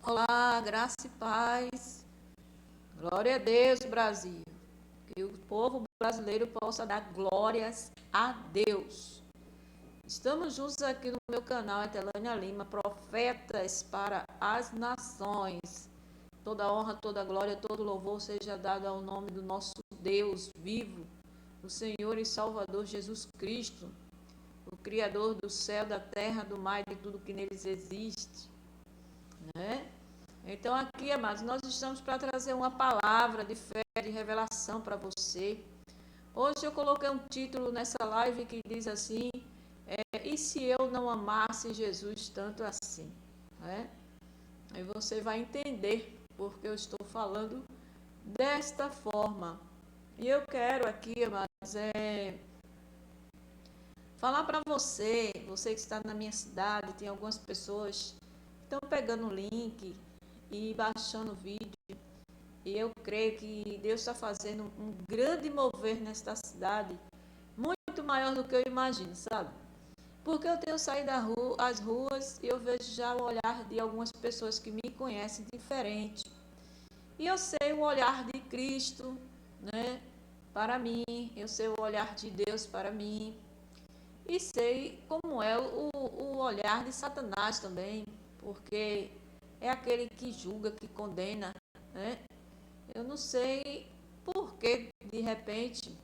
Olá, graça e paz. Glória a Deus, Brasil. Que o povo brasileiro possa dar glórias a Deus. Estamos juntos aqui no meu canal, Etelânia Lima, Profetas para as Nações. Toda honra, toda glória, todo louvor seja dado ao nome do nosso Deus vivo, o Senhor e Salvador Jesus Cristo, o Criador do céu, da terra, do mar e de tudo que neles existe, né? Então aqui, amados, nós estamos para trazer uma palavra de fé, de revelação para você. Hoje eu coloquei um título nessa live que diz assim, e se eu não amasse Jesus tanto assim? Né? Aí você vai entender porque eu estou falando desta forma. E eu quero aqui, amados, falar para você, você que está na minha cidade, tem algumas pessoas que estão pegando o link e baixando o vídeo. E eu creio que Deus está fazendo um grande mover nesta cidade, muito maior do que eu imagino, sabe? Porque eu tenho saído às ruas e eu vejo já o olhar de algumas pessoas que me conhecem diferente. E eu sei o olhar de Cristo, né, para mim, eu sei o olhar de Deus para mim. E sei como é o olhar de Satanás também, porque é aquele que julga, que condena, né? Eu não sei por que, de repente,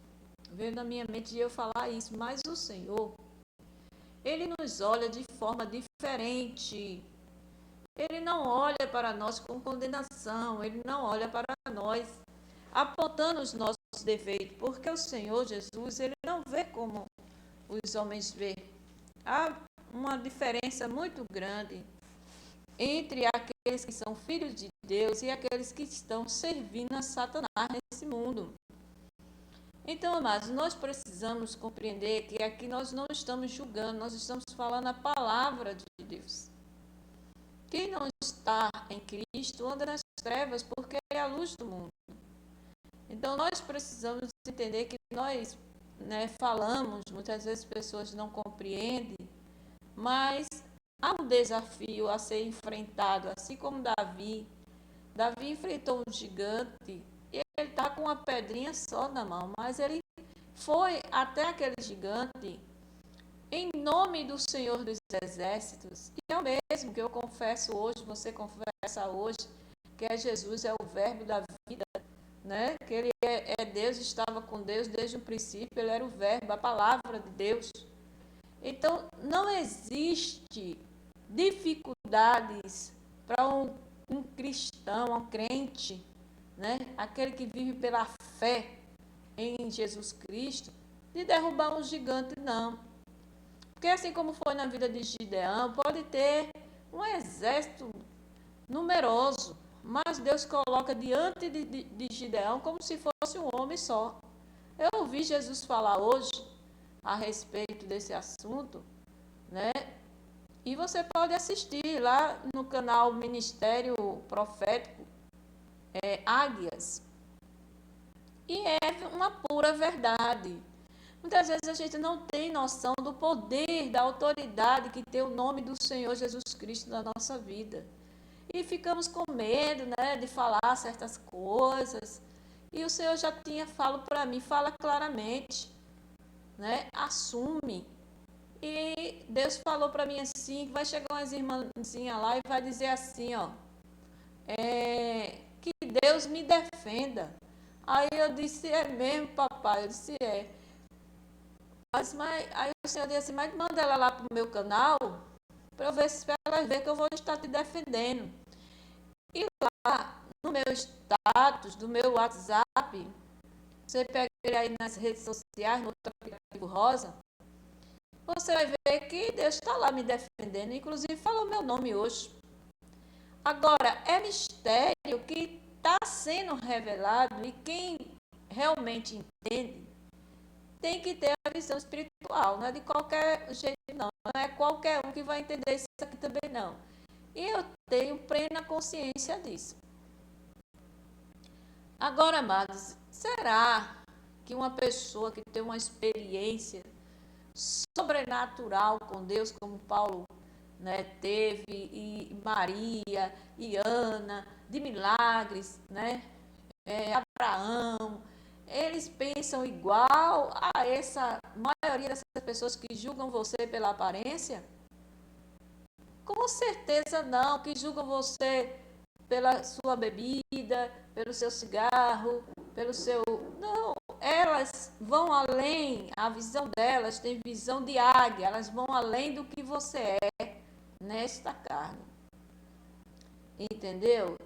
veio na minha mente de eu falar isso, mas o Senhor, Ele nos olha de forma diferente. Ele não olha para nós com condenação, Ele não olha para nós apontando os nossos defeitos, porque o Senhor Jesus, Ele não vê como os homens vê. Há uma diferença muito grande entre aqueles que são filhos de Deus e aqueles que estão servindo a Satanás nesse mundo. Então, amados, nós precisamos compreender que aqui nós não estamos julgando, nós estamos falando a palavra de Deus. Quem não está em Cristo anda nas trevas, porque é a luz do mundo. Então, nós precisamos entender que nós, falamos, muitas vezes pessoas não compreendem, mas há um desafio a ser enfrentado, assim como Davi. Davi enfrentou um gigante e ele está com uma pedrinha só na mão, mas ele foi até aquele gigante em nome do Senhor dos Exércitos. E é o mesmo que eu confesso hoje, você confessa hoje, que é Jesus, é o verbo da vida, né? Que ele é Deus, estava com Deus desde o princípio, ele era o verbo, a palavra de Deus. Então, não existe dificuldades para um cristão, um crente, né? Aquele que vive pela fé em Jesus Cristo, de derrubar um gigante, não. Porque assim como foi na vida de Gideão, pode ter um exército numeroso, mas Deus coloca diante de Gideão como se fosse um homem só. Eu ouvi Jesus falar hoje a respeito desse assunto, né? E você pode assistir lá no canal Ministério Profético Águias. E é uma pura verdade. Muitas vezes a gente não tem noção do poder, da autoridade que tem o nome do Senhor Jesus Cristo na nossa vida. E ficamos com medo, né, de falar certas coisas. E o Senhor já tinha falado para mim, fala claramente, né? Assume. E Deus falou para mim assim, que vai chegar umas irmãzinhas lá e vai dizer assim, ó, que Deus me defenda. Aí eu disse, é mesmo, papai? Eu disse, é. Mas aí o Senhor disse assim, mas manda ela lá pro meu canal, para eu ver se ela ver que eu vou estar te defendendo. E lá, no meu status, do meu WhatsApp, você pega ele aí nas redes sociais, no outro aplicativo rosa, você vai ver que Deus está lá me defendendo, inclusive falou meu nome hoje. Agora, é mistério que está sendo revelado e quem realmente entende tem que ter a visão espiritual, não é de qualquer jeito não, não é qualquer um que vai entender isso aqui também não. E eu tenho plena consciência disso. Agora, amados, será que uma pessoa que tem uma experiência sobrenatural com Deus, como Paulo, né, teve, de Maria e Ana, de milagres, né? Abraão, eles pensam igual a essa maioria dessas pessoas que julgam você pela aparência? Com certeza não, que julgam você pela sua bebida, pelo seu cigarro, pelo seu... Não, elas vão além, a visão delas tem visão de águia, elas vão além do que você é nesta carne. Entendeu?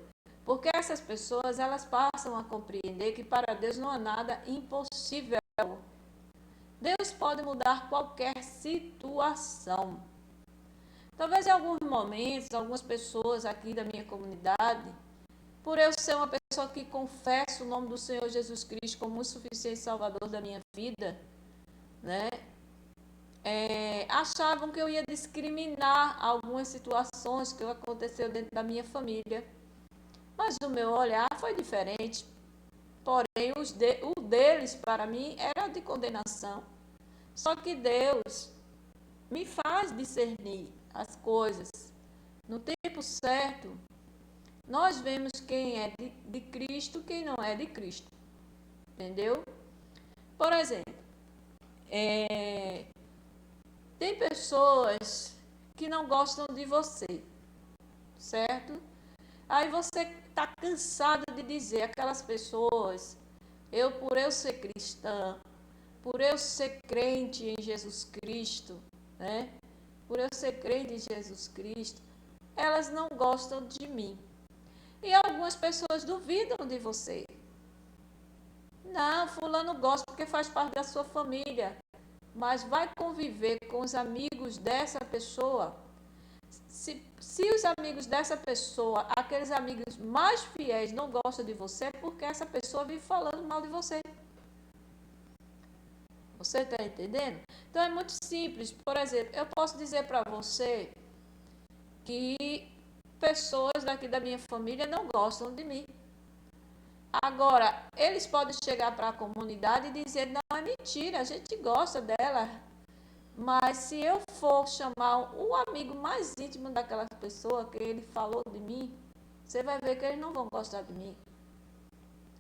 Porque essas pessoas, elas passam a compreender que para Deus não há nada impossível. Deus pode mudar qualquer situação. Talvez em alguns momentos, algumas pessoas aqui da minha comunidade, por eu ser uma pessoa que confessa o nome do Senhor Jesus Cristo como o suficiente Salvador da minha vida, né? Achavam que eu ia discriminar algumas situações que aconteceu dentro da minha família. Mas o meu olhar foi diferente. Porém, o deles, para mim, era de condenação. Só que Deus me faz discernir as coisas. No tempo certo, nós vemos quem é de Cristo, quem não é de Cristo. Entendeu? Por exemplo, tem pessoas que não gostam de você, certo? Aí você está cansado de dizer aquelas pessoas, por eu ser cristã, por eu ser crente em Jesus Cristo, né? Por eu ser crente em Jesus Cristo, elas não gostam de mim. E algumas pessoas duvidam de você. Não, fulano gosta porque faz parte da sua família. Mas vai conviver com os amigos dessa pessoa. Se os amigos dessa pessoa, aqueles amigos mais fiéis, não gostam de você, é porque essa pessoa vive falando mal de você. Você está entendendo? Então é muito simples. Por exemplo, eu posso dizer para você que pessoas daqui da minha família não gostam de mim. Agora, eles podem chegar para a comunidade e dizer, não, é mentira, a gente gosta dela. Mas se eu for chamar o amigo mais íntimo daquela pessoa que ele falou de mim, você vai ver que eles não vão gostar de mim.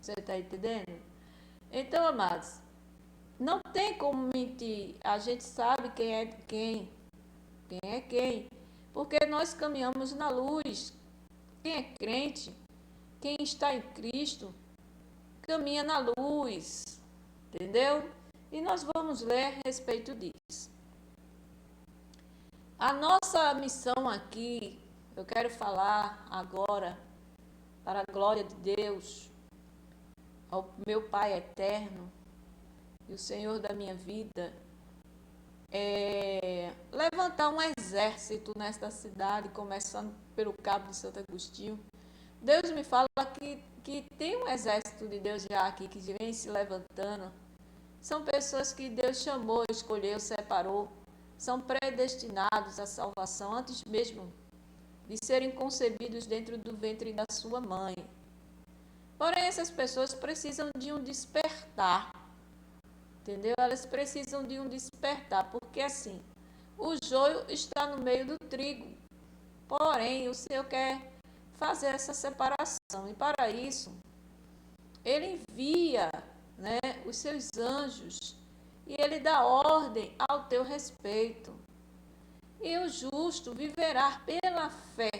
Você está entendendo? Então, amados, não tem como mentir. A gente sabe quem é quem. Quem é quem. Porque nós caminhamos na luz. Quem é crente, quem está em Cristo, caminha na luz. Entendeu? E nós vamos ler a respeito disso. A nossa missão aqui, eu quero falar agora, para a glória de Deus, ao meu Pai eterno e o Senhor da minha vida, é levantar um exército nesta cidade, começando pelo Cabo de Santo Agostinho. Deus me fala que tem um exército de Deus já aqui, que vem se levantando. São pessoas que Deus chamou, escolheu, separou. São predestinados à salvação antes mesmo de serem concebidos dentro do ventre da sua mãe. Porém, essas pessoas precisam de um despertar, entendeu? Elas precisam de um despertar, porque assim, o joio está no meio do trigo, porém, o Senhor quer fazer essa separação, e para isso, Ele envia, né, os seus anjos, e Ele dá ordem ao teu respeito. E o justo viverá pela fé.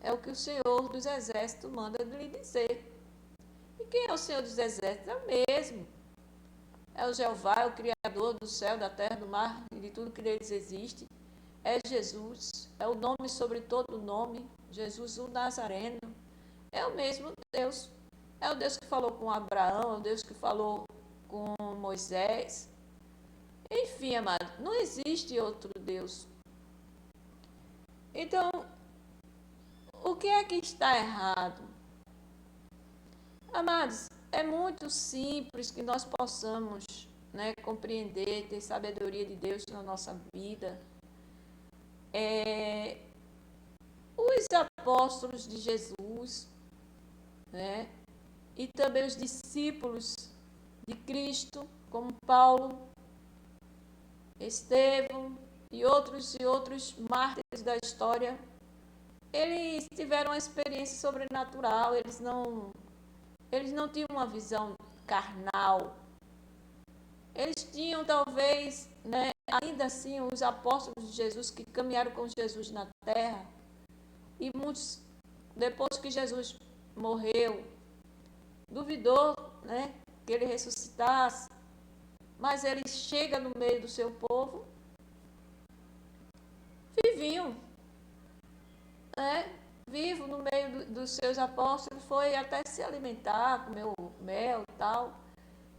É o que o Senhor dos Exércitos manda lhe dizer. E quem é o Senhor dos Exércitos? É o mesmo. É o Jeová, é o Criador do céu, da terra, do mar e de tudo que neles existe. É Jesus. É o nome sobre todo nome. Jesus o Nazareno. É o mesmo Deus. É o Deus que falou com Abraão, é o Deus que falou com Moisés. Enfim, amado, não existe outro Deus. Então, o que é que está errado? Amados, é muito simples que nós possamos, né, compreender, ter sabedoria de Deus na nossa vida. Os apóstolos de Jesus, né, e também os discípulos de Cristo, como Paulo, Estevão e outros mártires da história, eles tiveram uma experiência sobrenatural, eles não tinham uma visão carnal. Eles tinham talvez, né, ainda assim, os apóstolos de Jesus que caminharam com Jesus na terra, e muitos, depois que Jesus morreu, duvidou, né, que ele ressuscitasse, mas ele chega no meio do seu povo, vivinho, né, vivo no meio dos seus apóstolos, foi até se alimentar, comeu mel e tal.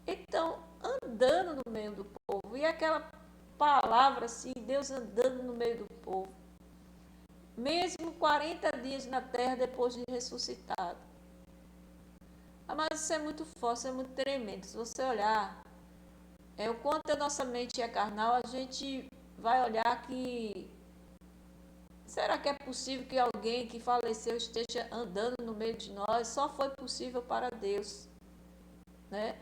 Então, andando no meio do povo, e aquela palavra assim, Deus andando no meio do povo, mesmo 40 dias na terra depois de ressuscitado. Mas isso é muito forte, isso é muito tremendo. Se você olhar o quanto a nossa mente é carnal, a gente vai olhar que será que é possível que alguém que faleceu esteja andando no meio de nós? Só foi possível para Deus, né?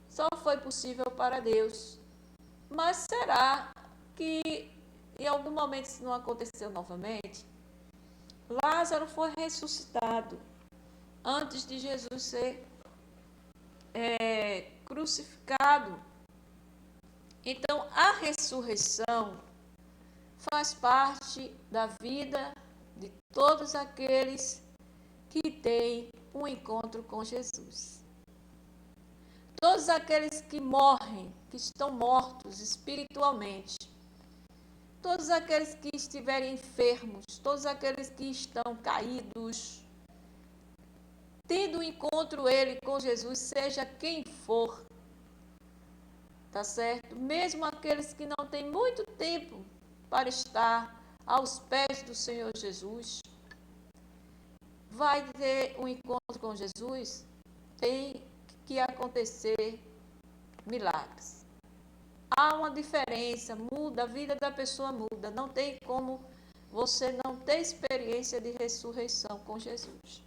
Só foi possível para Deus. Mas será que em algum momento isso não aconteceu novamente? Lázaro foi ressuscitado antes de Jesus ser crucificado. Então, a ressurreição faz parte da vida de todos aqueles que têm um encontro com Jesus. Todos aqueles que morrem, que estão mortos espiritualmente, todos aqueles que estiverem enfermos, todos aqueles que estão caídos, tendo um encontro ele com Jesus, seja quem for, tá certo? Mesmo aqueles que não têm muito tempo para estar aos pés do Senhor Jesus, vai ter um encontro com Jesus, tem que acontecer milagres. Há uma diferença, muda, a vida da pessoa muda. Não tem como você não ter experiência de ressurreição com Jesus.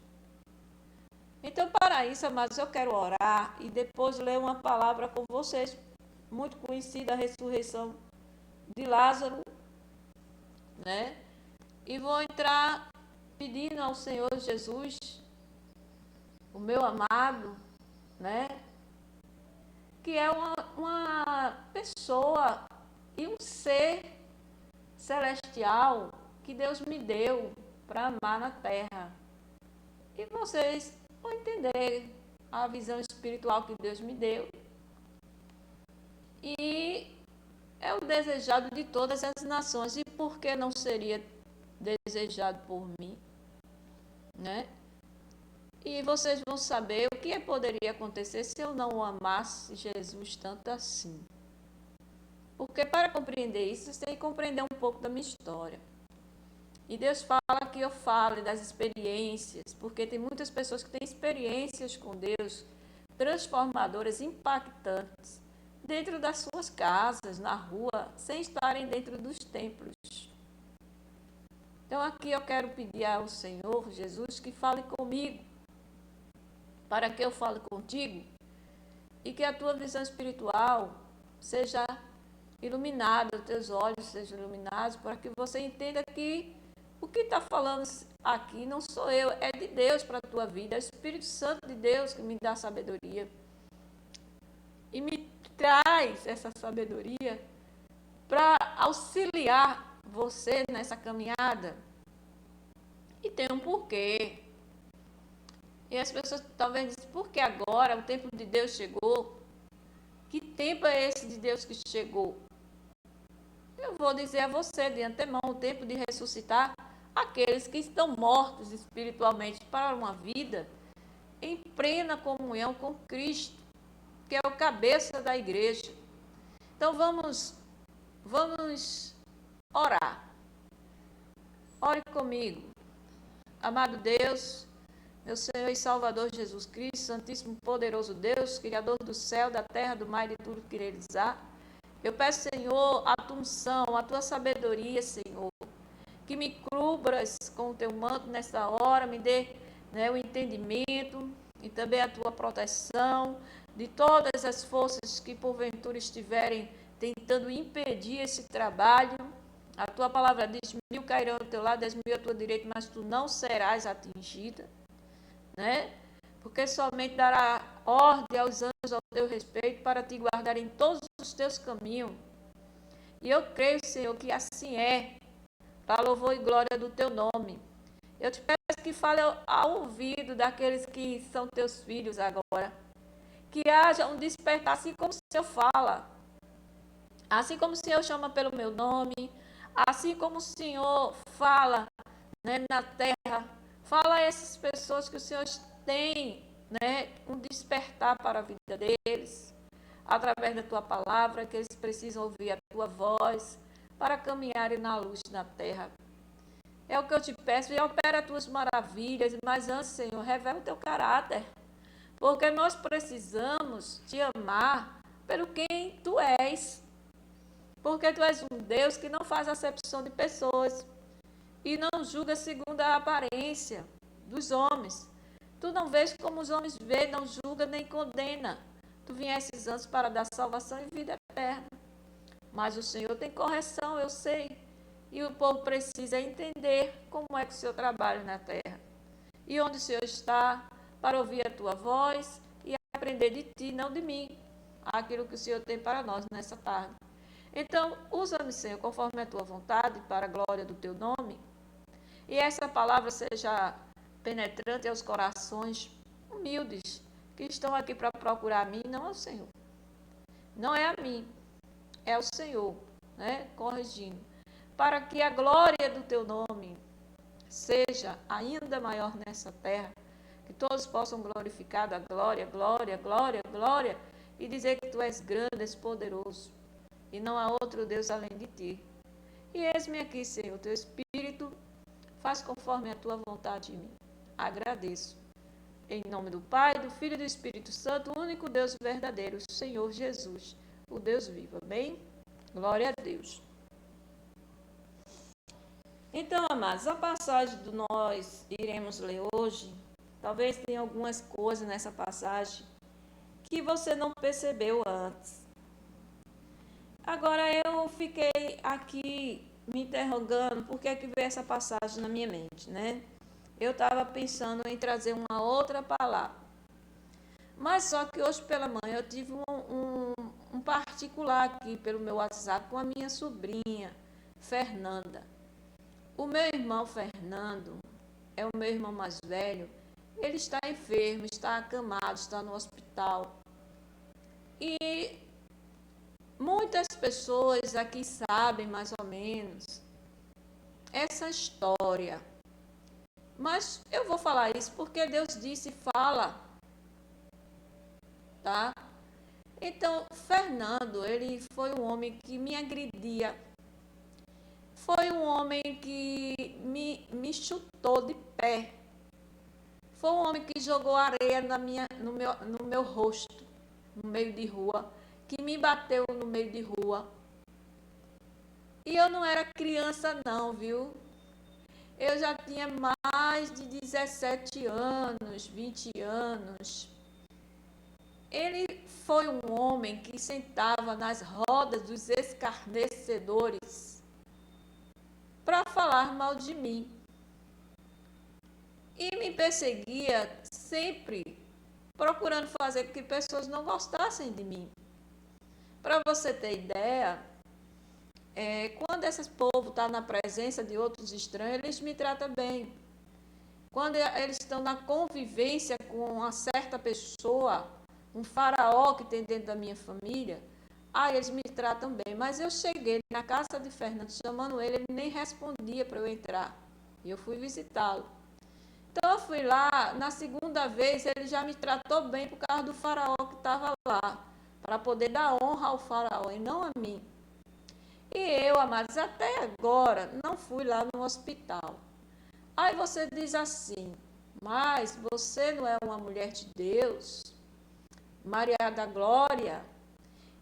Então, para isso, amados, eu quero orar e depois ler uma palavra com vocês, muito conhecida, a ressurreição de Lázaro, né? E vou entrar pedindo ao Senhor Jesus, o meu amado, né? Que é uma pessoa e um ser celestial que Deus me deu para amar na terra. E vocês vão entender a visão espiritual que Deus me deu. E é o desejado de todas as nações. E por que não seria desejado por mim? Né? E vocês vão saber o que poderia acontecer se eu não amasse Jesus tanto assim. Porque para compreender isso, você tem que compreender um pouco da minha história. E Deus fala que eu fale das experiências, porque tem muitas pessoas que têm experiências com Deus transformadoras, impactantes, dentro das suas casas, na rua, sem estarem dentro dos templos. Então aqui eu quero pedir ao Senhor Jesus que fale comigo, para que eu fale contigo e que a tua visão espiritual seja iluminada, os teus olhos sejam iluminados, para que você entenda que o que está falando aqui não sou eu, é de Deus para a tua vida, é o Espírito Santo de Deus que me dá sabedoria e me traz essa sabedoria para auxiliar você nessa caminhada. E tem um porquê. E as pessoas talvez dizem, por que agora? O tempo de Deus chegou. Que tempo é esse de Deus que chegou? Eu vou dizer a você de antemão, o tempo de ressuscitar aqueles que estão mortos espiritualmente para uma vida em plena comunhão com Cristo, que é o cabeça da igreja. Então vamos orar. Ore comigo. Amado Deus, meu Senhor e Salvador Jesus Cristo, Santíssimo Poderoso Deus, Criador do céu, da terra, do mar e de tudo que neles há. Eu peço, Senhor, a tua unção, a tua sabedoria, Senhor, que me cubras com o teu manto nesta hora, me dê, né, o entendimento e também a tua proteção de todas as forças que porventura estiverem tentando impedir esse trabalho A tua palavra diz: 1000 cairão ao teu lado, 10.000 à tua direita, mas tu não serás atingida, né? Porque somente dará ordem aos anjos ao teu respeito para te guardar em todos os teus caminhos. E eu creio, Senhor, que assim é, para louvor e glória do teu nome. Eu te peço que fale ao ouvido daqueles que são teus filhos agora. Que haja um despertar, assim como o Senhor fala. Assim como o Senhor chama pelo meu nome. Assim como o Senhor fala, né, na terra. Fala a essas pessoas que o Senhor tem, né, um despertar para a vida deles. Através da tua palavra, que eles precisam ouvir a tua voz para caminharem na luz na terra. É o que eu te peço, e opera as tuas maravilhas, mas antes, Senhor, revela o teu caráter, porque nós precisamos te amar pelo quem tu és, porque tu és um Deus que não faz acepção de pessoas e não julga segundo a aparência dos homens. Tu não vês como os homens veem, não julga nem condena. Tu viesses antes para dar salvação e vida eterna. Mas o Senhor tem correção, eu sei. E o povo precisa entender como é que o Senhor trabalha na terra. E onde o Senhor está, para ouvir a tua voz e aprender de ti, não de mim, aquilo que o Senhor tem para nós nessa tarde. Então, usa-me, Senhor, conforme a tua vontade, para a glória do teu nome. E essa palavra seja penetrante aos corações humildes que estão aqui para procurar a mim, não ao Senhor. Não é a mim, é o Senhor, né? Corrigindo. Para que a glória do teu nome seja ainda maior nessa terra, que todos possam glorificar a glória, glória, glória, glória, e dizer que tu és grande, és poderoso, e não há outro Deus além de ti. E eis-me aqui, Senhor, teu Espírito, faz conforme a tua vontade em mim. Agradeço. Em nome do Pai, do Filho e do Espírito Santo, o único Deus verdadeiro, o Senhor Jesus, o Deus vivo. Amém? Glória a Deus. Então, amados, a passagem que nós iremos ler hoje, talvez tenha algumas coisas nessa passagem que você não percebeu antes. Agora, eu fiquei aqui me interrogando por que veio essa passagem na minha mente, né? Eu estava pensando em trazer uma outra palavra. Mas só que hoje pela manhã eu tive um particular aqui pelo meu WhatsApp com a minha sobrinha, Fernanda. O meu irmão Fernando é o meu irmão mais velho. Ele está enfermo, está acamado, está no hospital. E muitas pessoas aqui sabem mais ou menos essa história. Mas eu vou falar isso porque Deus disse, fala. Tá? Então, Fernando, ele foi um homem que me agredia. Foi um homem que me chutou de pé. Foi um homem que jogou areia no meu rosto, no meio de rua, que me bateu no meio de rua. E eu não era criança não, viu? Eu já tinha mais de 17 anos, 20 anos. Ele foi um homem que sentava nas rodas dos escarnecedores para falar mal de mim. E me perseguia sempre, procurando fazer com que pessoas não gostassem de mim. Para você ter ideia, quando esse povo está na presença de outros estranhos, eles me tratam bem. Quando eles estão na convivência com uma certa pessoa, um faraó que tem dentro da minha família, eles me tratam bem. Mas eu cheguei na casa de Fernando, chamando ele nem respondia para eu entrar. E eu fui visitá-lo. Então eu fui lá, na segunda vez ele já me tratou bem por causa do faraó que estava lá, para poder dar honra ao faraó e não a mim. E eu, amados, até agora não fui lá no hospital. Aí você diz assim, mas você não é uma mulher de Deus, Maria da Glória?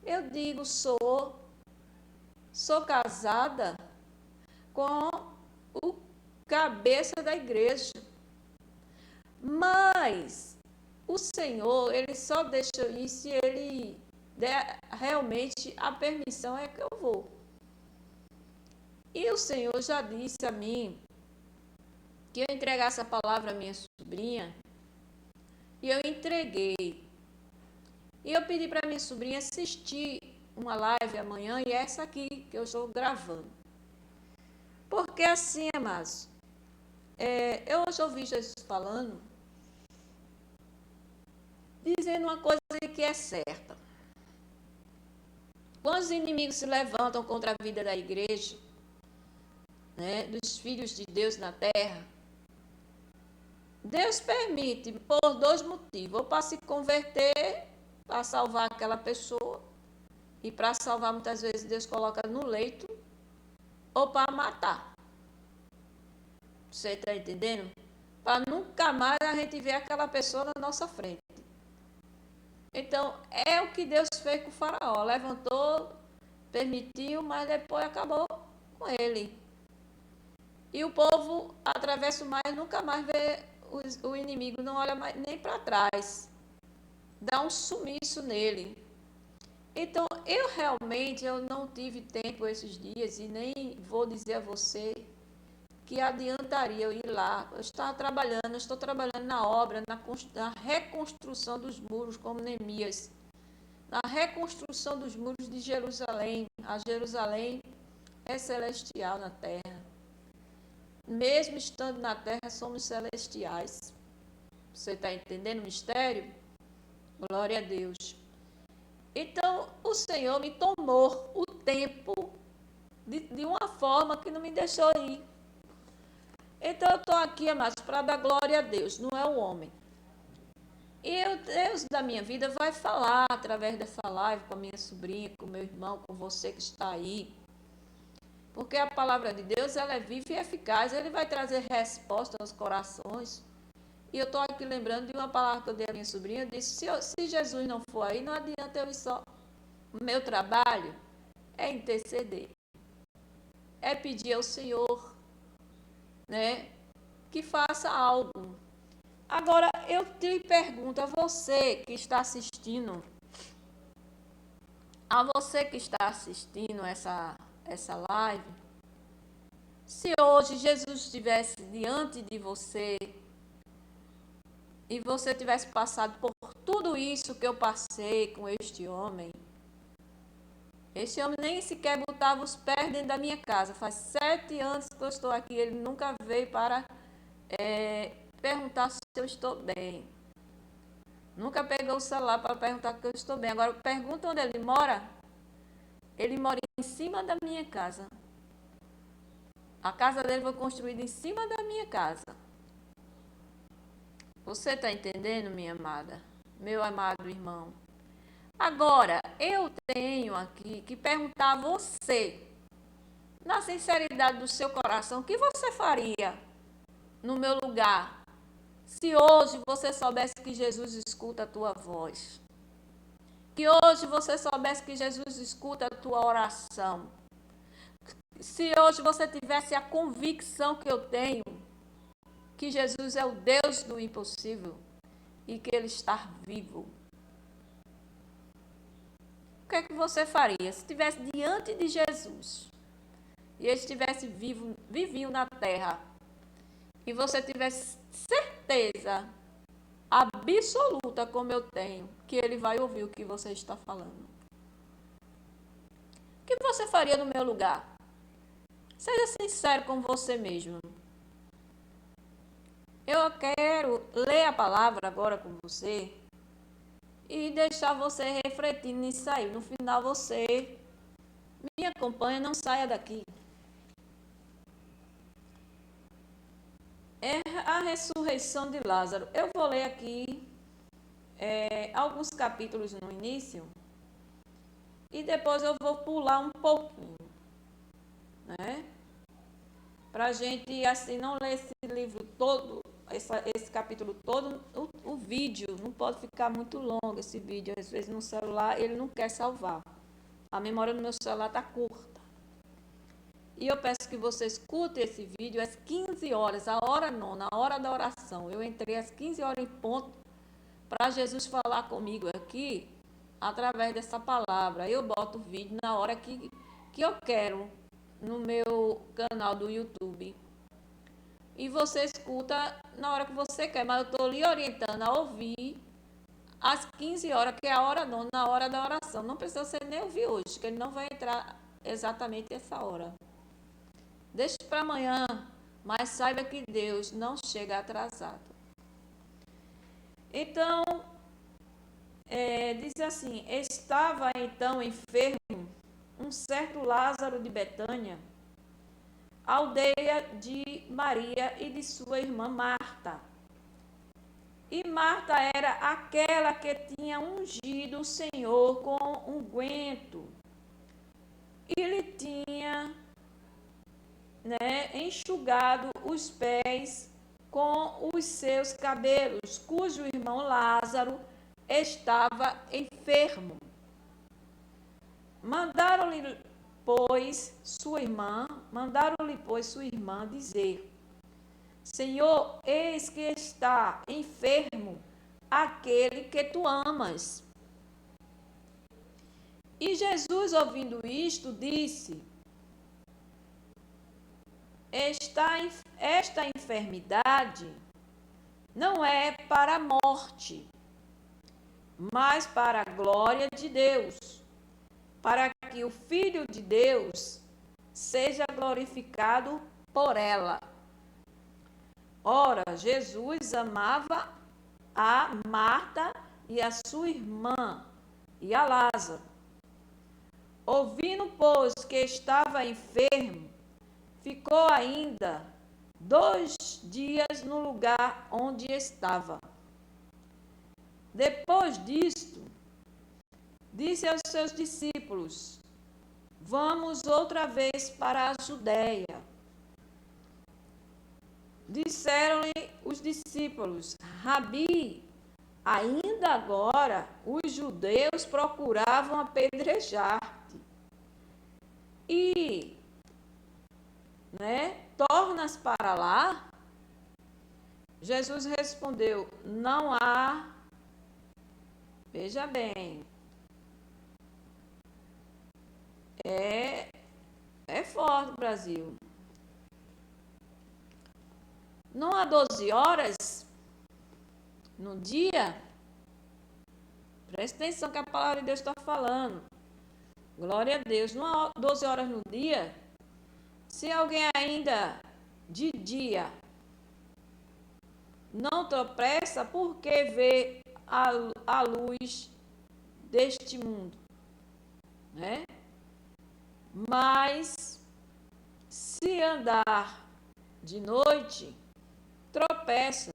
Eu digo, sou casada com o cabeça da igreja. Mas o Senhor, ele só deixa eu ir se ele der realmente a permissão, é que eu vou. E o Senhor já disse a mim que eu entregasse a palavra à minha sobrinha, e eu entreguei. E eu pedi para minha sobrinha assistir uma live amanhã, e essa aqui que eu estou gravando. Porque assim, amados, eu hoje ouvi Jesus falando, dizendo uma coisa que é certa. Quando os inimigos se levantam contra a vida da igreja, né, dos filhos de Deus na terra, Deus permite por dois motivos: ou para se converter, para salvar aquela pessoa, e para salvar muitas vezes Deus coloca no leito, ou para matar. Você está entendendo? Para nunca mais a gente ver aquela pessoa na nossa frente. Então, é o que Deus fez com o faraó. Levantou, permitiu, mas depois acabou com ele. E o povo atravessa o mar e nunca mais vê o inimigo, não olha mais, nem para trás. Dá um sumiço nele. Então, eu não tive tempo esses dias e nem vou dizer a você que adiantaria eu ir lá. Eu estou trabalhando na obra, na reconstrução dos muros, como Neemias, na reconstrução dos muros de Jerusalém. A Jerusalém é celestial na terra. Mesmo estando na terra, somos celestiais. Você está entendendo o mistério? Glória a Deus. Então, o Senhor me tomou o tempo de uma forma que não me deixou ir. Então, eu estou aqui, amados, para dar glória a Deus, não é o homem. E o Deus da minha vida vai falar através dessa live com a minha sobrinha, com o meu irmão, com você que está aí. Porque a palavra de Deus, ela é viva e eficaz, ele vai trazer resposta aos corações. E eu estou aqui lembrando de uma palavra que eu dei à minha sobrinha, eu disse, se Jesus não for aí, não adianta eu ir só. O meu trabalho é interceder, é pedir ao Senhor, né, que faça algo. Agora, eu te pergunto a você que está assistindo, essa live, se hoje Jesus estivesse diante de você e você tivesse passado por tudo isso que eu passei com este homem nem sequer botava os pés dentro da minha casa. Faz 7 anos que eu estou aqui, ele nunca veio para perguntar se eu estou bem. Nunca pegou o celular para perguntar se eu estou bem. Agora, pergunta onde ele mora. Ele mora em cima da minha casa. A casa dele foi construída em cima da minha casa. Você está entendendo, minha amada? Meu amado irmão? Agora, eu tenho aqui que perguntar a você, na sinceridade do seu coração, o que você faria no meu lugar, se hoje você soubesse que Jesus escuta a tua voz? Que hoje você soubesse que Jesus escuta a tua oração? Se hoje você tivesse a convicção que eu tenho, que Jesus é o Deus do impossível e que Ele está vivo, o que é que você faria se estivesse diante de Jesus e Ele estivesse vivinho na terra e você tivesse certeza absoluta, como eu tenho, que Ele vai ouvir o que você está falando? O que você faria no meu lugar? Seja sincero com você mesmo. Eu quero ler a palavra agora com você e deixar você refletindo nisso aí. No final você me acompanha, não saia daqui. É a ressurreição de Lázaro. Eu vou ler aqui alguns capítulos no início e depois eu vou pular um pouquinho, né? Pra gente assim não ler esse livro todo, esse capítulo todo. O vídeo não pode ficar muito longo, esse vídeo. Às vezes no celular ele não quer salvar. A memória do meu celular está curta. E eu peço que você escute esse vídeo às 15 horas, a hora nona, a hora da oração. Eu entrei às 15 horas em ponto para Jesus falar comigo aqui, através dessa palavra. Eu boto o vídeo na hora que eu quero, no meu canal do YouTube. E você escuta na hora que você quer, mas eu estou lhe orientando a ouvir às 15 horas, que é a hora nona, na hora da oração. Não precisa você nem ouvir hoje, que ele não vai entrar exatamente essa hora. Deixe para amanhã, mas saiba que Deus não chega atrasado. Então, diz assim: estava então enfermo um certo Lázaro de Betânia, aldeia de Maria e de sua irmã Marta. E Marta era aquela que tinha ungido o Senhor com unguento e lhe tinha, enxugado os pés com os seus cabelos, cujo irmão Lázaro estava enfermo. Mandaram-lhe, pois, sua irmã dizer: Senhor, eis que está enfermo aquele que tu amas. E Jesus, ouvindo isto, disse: Esta enfermidade não é para a morte, mas para a glória de Deus, para que o Filho de Deus seja glorificado por ela. Ora, Jesus amava a Marta e a sua irmã e a Lázaro. Ouvindo, pois, que estava enfermo, ficou ainda 2 dias no lugar onde estava. Depois disto, disse aos seus discípulos: Vamos outra vez para a Judéia. Disseram-lhe os discípulos: Rabi, ainda agora os judeus procuravam apedrejar-te. E, tornas para lá? Jesus respondeu: Não há. Veja bem, é forte o Brasil. Não há 12 horas no dia? Presta atenção que a palavra de Deus está falando. Glória a Deus. Não há 12 horas no dia? Se alguém ainda de dia não tropeça, por que vê a luz deste mundo? Mas se andar de noite, tropeça,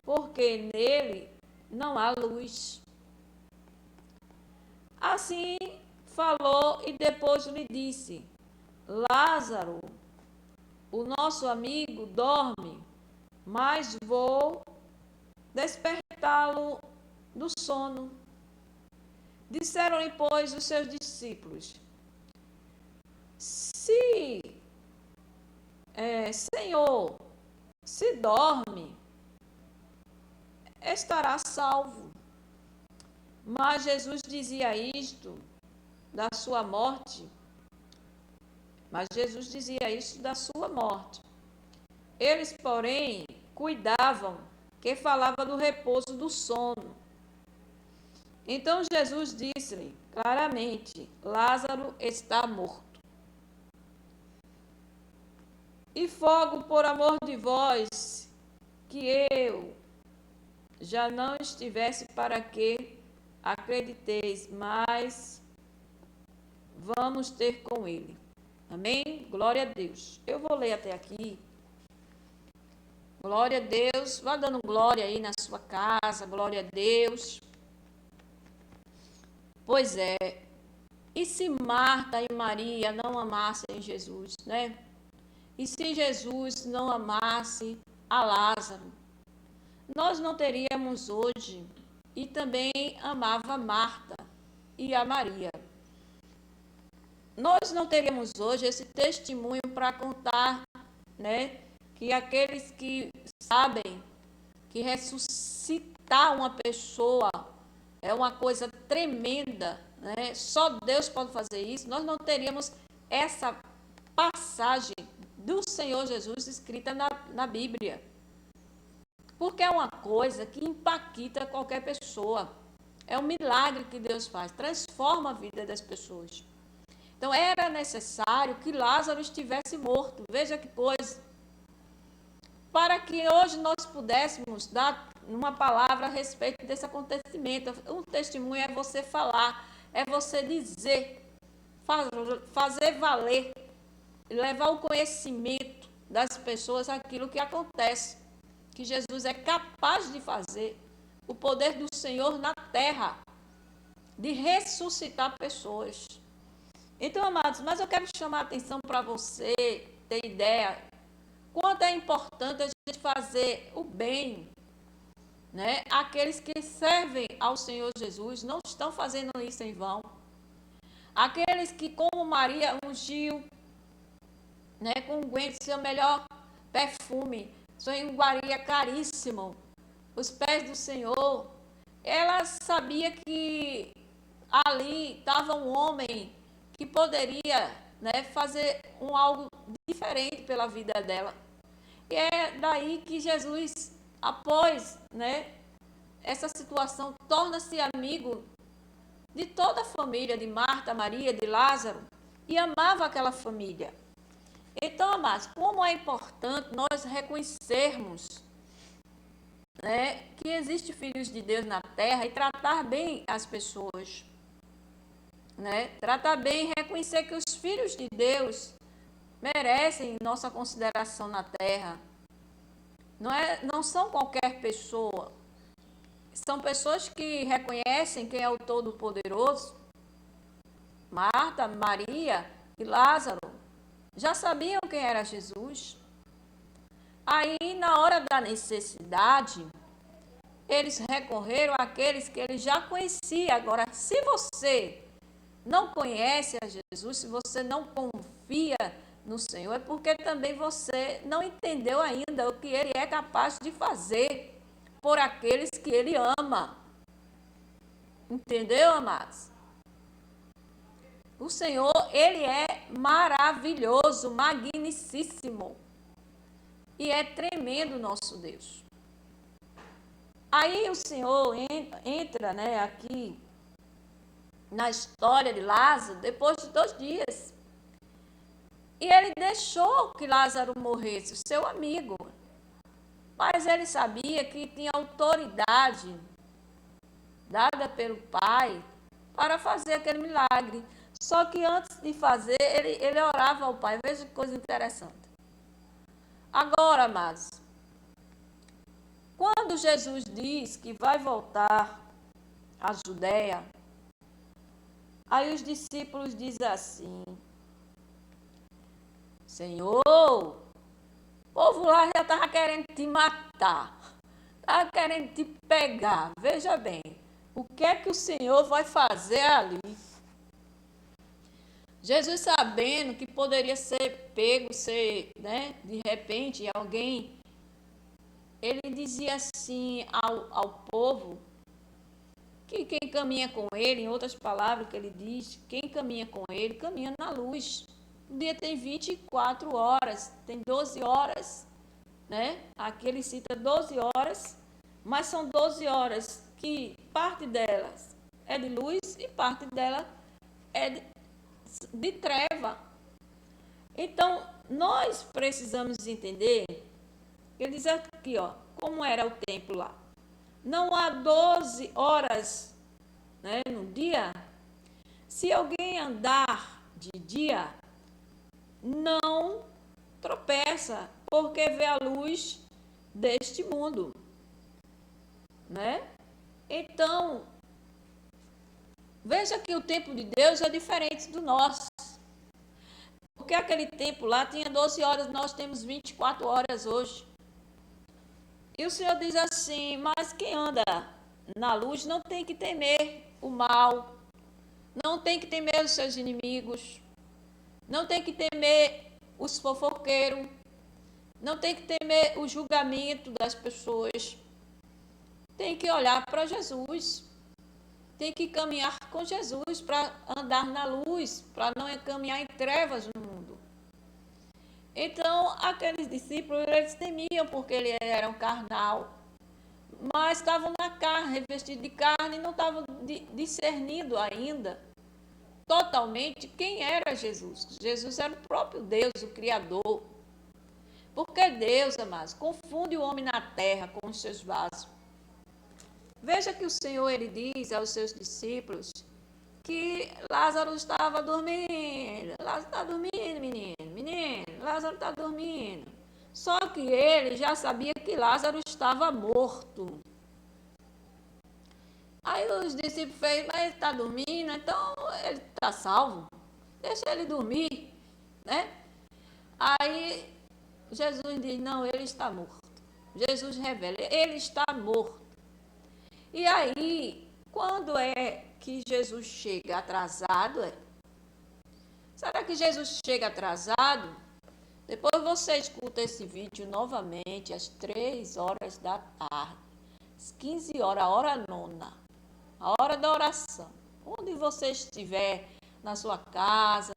porque nele não há luz. Assim falou e depois lhe disse: Lázaro, o nosso amigo, dorme, mas vou despertá-lo do sono. Disseram-lhe, pois, os seus discípulos: Senhor, se dorme, estará salvo. Mas Jesus dizia isto da sua morte. Eles, porém, cuidavam que falava do repouso do sono. Então Jesus disse-lhe claramente: Lázaro está morto. E fogo por amor de vós, que eu já não estivesse para que acrediteis, mas vamos ter com ele. Amém? Glória a Deus. Eu vou ler até aqui. Glória a Deus. Vá dando glória aí na sua casa. Glória a Deus. Pois é. E se Marta e Maria não amassem Jesus, E se Jesus não amasse a Lázaro, nós não teríamos hoje. E também amava Marta e a Maria. Nós não teríamos hoje esse testemunho para contar, que aqueles que sabem que ressuscitar uma pessoa é uma coisa tremenda, Só Deus pode fazer isso. Nós não teríamos essa passagem do Senhor Jesus escrita na Bíblia. Porque é uma coisa que impacta qualquer pessoa. É um milagre que Deus faz, transforma a vida das pessoas. Então era necessário que Lázaro estivesse morto. Veja que coisa. Para que hoje nós pudéssemos dar uma palavra a respeito desse acontecimento. Um testemunho é você falar, é você dizer, fazer valer, levar o conhecimento das pessoas aquilo que acontece, que Jesus é capaz de fazer, o poder do Senhor na terra, de ressuscitar pessoas. Então, amados, mas eu quero chamar a atenção para você ter ideia quanto é importante a gente fazer o bem, né? Aqueles que servem ao Senhor Jesus não estão fazendo isso em vão. Aqueles que, como Maria, ungiu, né, com unguento, seu melhor perfume, sua iguaria caríssimo, os pés do Senhor. Ela sabia que ali estava um homem que poderia, né, fazer algo diferente pela vida dela. E é daí que Jesus, após, né, essa situação, torna-se amigo de toda a família, de Marta, Maria, de Lázaro, e amava aquela família. Então, amados, como é importante nós reconhecermos, né, que existem filhos de Deus na terra e tratar bem as pessoas. Né? Tratar bem e reconhecer que os filhos de Deus merecem nossa consideração na terra. Não são qualquer pessoa. São pessoas que reconhecem quem é o Todo-Poderoso. Marta, Maria e Lázaro já sabiam quem era Jesus. Aí, na hora da necessidade, eles recorreram àqueles que eles já conheciam. Agora, se você não conhece a Jesus, se você não confia no Senhor, é porque também você não entendeu ainda o que Ele é capaz de fazer por aqueles que Ele ama. Entendeu, amados? O Senhor, Ele é maravilhoso, magnicíssimo. E é tremendo o nosso Deus. Aí o Senhor entra, né, aqui na história de Lázaro, depois de 2 dias. E ele deixou que Lázaro morresse, o seu amigo. Mas ele sabia que tinha autoridade dada pelo Pai para fazer aquele milagre. Só que antes de fazer, ele orava ao Pai. Veja que coisa interessante. Agora, amados, quando Jesus diz que vai voltar à Judéia, aí os discípulos dizem assim: Senhor, o povo lá já estava querendo te matar, estava querendo te pegar. Veja bem, o que é que o Senhor vai fazer ali? Jesus, sabendo que poderia ser pego, né, de repente, alguém, ele dizia assim ao povo, que quem caminha com ele, em outras palavras que ele diz, quem caminha com ele, caminha na luz. O dia tem 24 horas, tem 12 horas, né? Aqui ele cita 12 horas, mas são 12 horas que parte delas é de luz e parte dela é de treva. Então, nós precisamos entender, ele diz aqui, ó, como era o tempo lá. Não há 12 horas, né, no dia. Se alguém andar de dia, não tropeça, porque vê a luz deste mundo, né? Então, veja que o tempo de Deus é diferente do nosso. Porque aquele tempo lá tinha 12 horas, nós temos 24 horas hoje. E o Senhor diz assim: mas quem anda na luz não tem que temer o mal, não tem que temer os seus inimigos, não tem que temer os fofoqueiros, não tem que temer o julgamento das pessoas. Tem que olhar para Jesus, tem que caminhar com Jesus para andar na luz, para não caminhar em trevas no mundo. Então, aqueles discípulos, eles temiam porque ele era um carnal, mas estavam na carne, revestidos de carne, e não estavam discernindo ainda totalmente quem era Jesus. Jesus era o próprio Deus, o Criador. Porque Deus, amados, confunde o homem na terra com os seus vasos. Veja que o Senhor, ele diz aos seus discípulos que Lázaro estava dormindo. Lázaro está dormindo, menino, Lázaro está dormindo. Só que ele já sabia que Lázaro estava morto. Aí os discípulos fez, mas ele está dormindo, então ele está salvo. Deixa ele dormir, né? Aí Jesus diz, não, ele está morto. Jesus revela, ele está morto. E aí, quando é que Jesus chega atrasado? Será que Jesus chega atrasado? Depois você escuta esse vídeo novamente às 3 horas da tarde, às 15 horas, a hora nona, a hora da oração. Onde você estiver, na sua casa,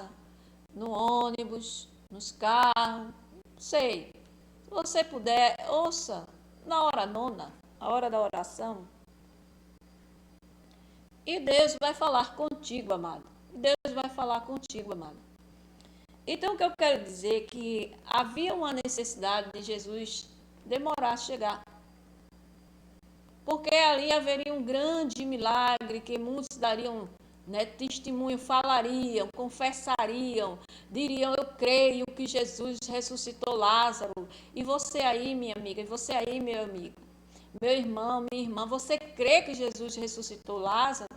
no ônibus, nos carros, não sei. Se você puder, ouça na hora nona, a hora da oração. E Deus vai falar contigo, amado. Deus vai falar contigo, amado. Então, o que eu quero dizer é que havia uma necessidade de Jesus demorar a chegar. Porque ali haveria um grande milagre que muitos dariam, né, testemunho, falariam, confessariam, diriam, eu creio que Jesus ressuscitou Lázaro. E você aí, minha amiga, e você aí, meu amigo, meu irmão, minha irmã, você crê que Jesus ressuscitou Lázaro?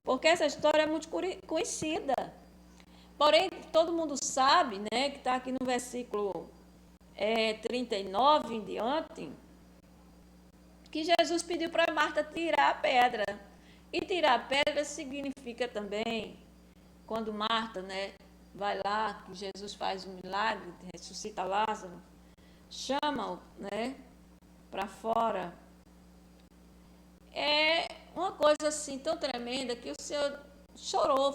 Porque essa história é muito conhecida. Porém, todo mundo sabe, né, que está aqui no versículo 39 em diante, que Jesus pediu para Marta tirar a pedra. E tirar a pedra significa também, quando Marta, né, vai lá, que Jesus faz um milagre, ressuscita Lázaro, chama-o, né, para fora. É uma coisa assim tão tremenda que o Senhor chorou.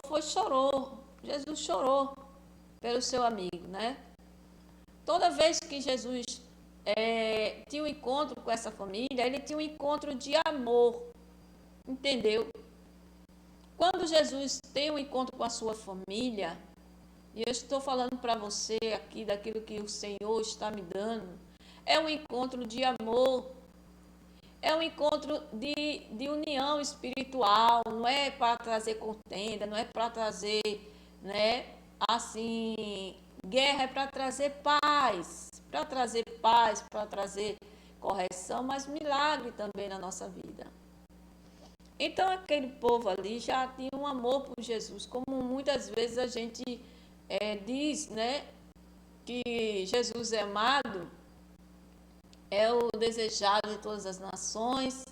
Jesus chorou pelo seu amigo, né? Toda vez que Jesus tinha um encontro com essa família, ele tinha um encontro de amor, entendeu? Quando Jesus tem um encontro com a sua família, e eu estou falando para você aqui daquilo que o Senhor está me dando, é um encontro de amor, é um encontro de união espiritual, não é para trazer contenda, não é para trazer, né, assim, guerra, é para trazer correção, mas milagre também na nossa vida. Então aquele povo ali já tinha um amor por Jesus, como muitas vezes a gente diz, né, que Jesus é amado, é o desejado de todas as nações,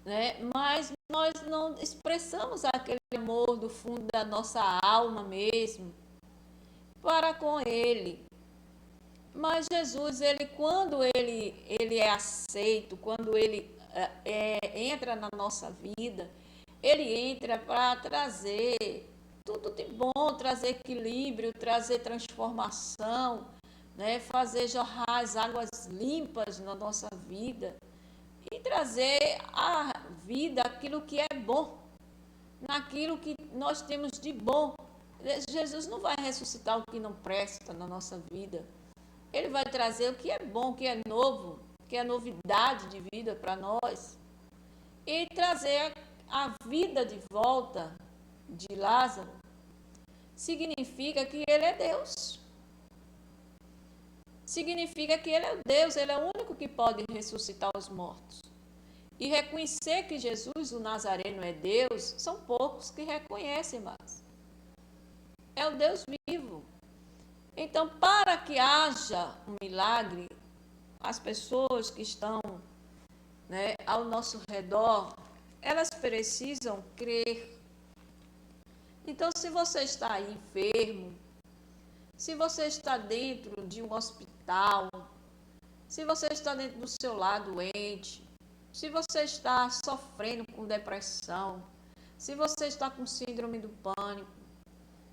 né? Mas nós não expressamos aquele amor do fundo da nossa alma mesmo para com ele. Mas Jesus, ele quando ele é aceito, quando ele entra na nossa vida, ele entra para trazer tudo de bom, trazer equilíbrio, trazer transformação, né? Fazer jorrar as águas limpas na nossa vida e trazer à vida aquilo que é bom, naquilo que nós temos de bom. Jesus não vai ressuscitar o que não presta na nossa vida. Ele vai trazer o que é bom, o que é novo, que é novidade de vida para nós. E trazer a vida de volta de Lázaro significa que ele é Deus. Significa que ele é Deus, ele é o único que pode ressuscitar os mortos. E reconhecer que Jesus, o Nazareno, é Deus, são poucos que reconhecem, mas é o Deus vivo. Então, para que haja um milagre, as pessoas que estão, né, ao nosso redor, elas precisam crer. Então, se você está aí enfermo, se você está dentro de um hospital, se você está dentro do seu lar doente, se você está sofrendo com depressão, se você está com síndrome do pânico,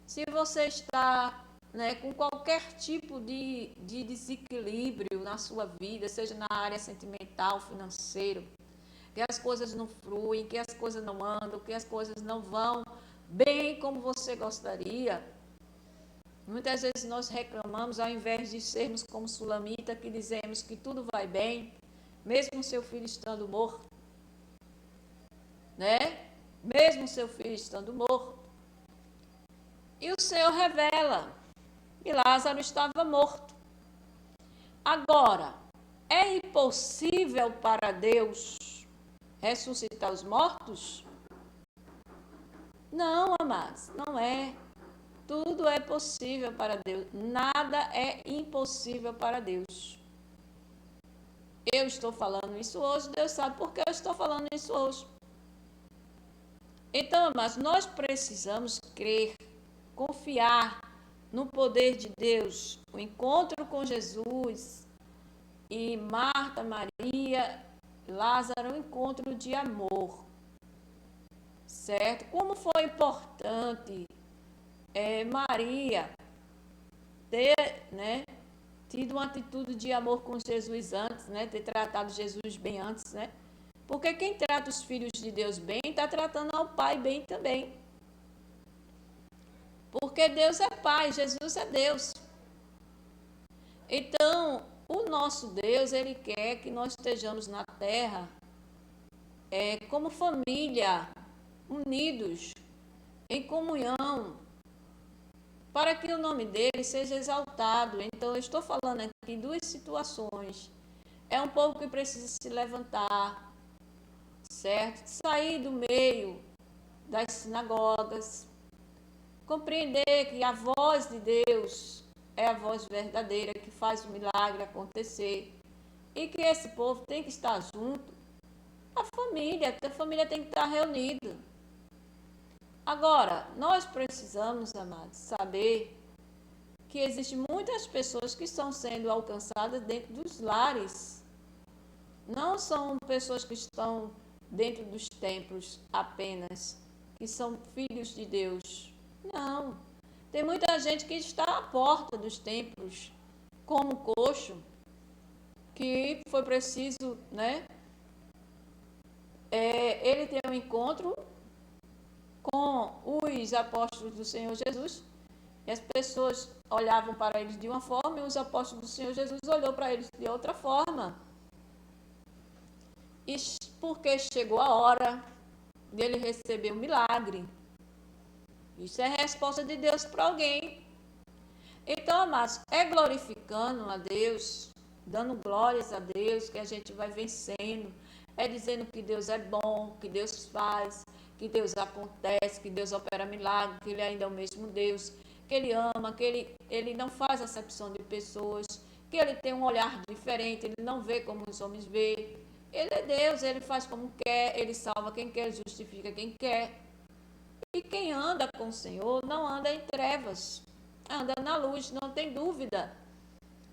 se você está né, com qualquer tipo de desequilíbrio na sua vida, seja na área sentimental, financeira, que as coisas não fluem, que as coisas não andam, que as coisas não vão bem como você gostaria. Muitas vezes nós reclamamos, ao invés de sermos como Sulamita, que dizemos que tudo vai bem, mesmo seu filho estando morto, né? Mesmo seu filho estando morto. E o Senhor revela que Lázaro estava morto. Agora, é impossível para Deus ressuscitar os mortos? Não, amados, não é. Tudo é possível para Deus. Nada é impossível para Deus. Eu estou falando isso hoje, Deus sabe por que eu estou falando isso hoje. Então, amados, nós precisamos crer, confiar no poder de Deus. O encontro com Jesus e Marta, Maria, Lázaro, um encontro de amor. Certo? Como foi importante Maria ter, né, tido uma atitude de amor com Jesus antes, né, ter tratado Jesus bem antes, né? Porque quem trata os filhos de Deus bem, está tratando ao Pai bem também. Porque Deus é Pai, Jesus é Deus. Então, o nosso Deus, Ele quer que nós estejamos na terra como família, unidos, em comunhão, para que o nome dele seja exaltado. Então, eu estou falando aqui duas situações. É um povo que precisa se levantar, certo? Sair do meio das sinagogas, compreender que a voz de Deus é a voz verdadeira que faz o milagre acontecer e que esse povo tem que estar junto. A família tem que estar reunida. Agora, nós precisamos, amados, saber que existem muitas pessoas que estão sendo alcançadas dentro dos lares. Não são pessoas que estão dentro dos templos apenas, que são filhos de Deus. Não. Tem muita gente que está à porta dos templos, como coxo, que foi preciso, né? Ele ter um encontro com os apóstolos do Senhor Jesus, e as pessoas olhavam para eles de uma forma e os apóstolos do Senhor Jesus olhou para eles de outra forma. E porque chegou a hora dele receber o milagre. Isso é resposta de Deus para alguém. Então, amados, é glorificando a Deus, dando glórias a Deus, que a gente vai vencendo. É dizendo que Deus é bom, que Deus faz, que Deus acontece, que Deus opera milagre, que Ele ainda é o mesmo Deus, que Ele ama, que Ele não faz acepção de pessoas, que Ele tem um olhar diferente, Ele não vê como os homens veem. Ele é Deus, Ele faz como quer, Ele salva quem quer, justifica quem quer. E quem anda com o Senhor não anda em trevas, anda na luz, não tem dúvida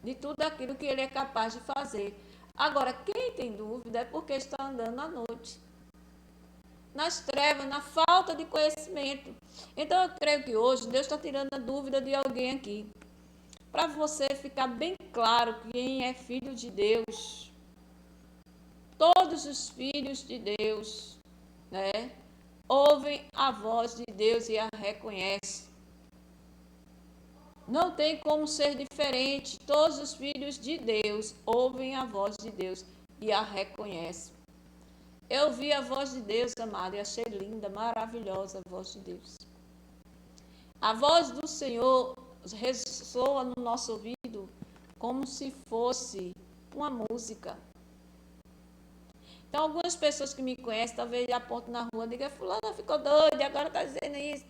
de tudo aquilo que Ele é capaz de fazer. Agora, quem tem dúvida é porque está andando à noite, nas trevas, na falta de conhecimento. Então, eu creio que hoje Deus está tirando a dúvida de alguém aqui, para você ficar bem claro quem é filho de Deus. Todos os filhos de Deus, né, ouvem a voz de Deus e a reconhecem. Não tem como ser diferente. Todos os filhos de Deus ouvem a voz de Deus e a reconhecem. Eu vi a voz de Deus, amada, e achei linda, maravilhosa a voz de Deus. A voz do Senhor ressoa no nosso ouvido como se fosse uma música. Então, algumas pessoas que me conhecem, talvez apontam na rua e digam, fulana ficou doida, agora está dizendo isso.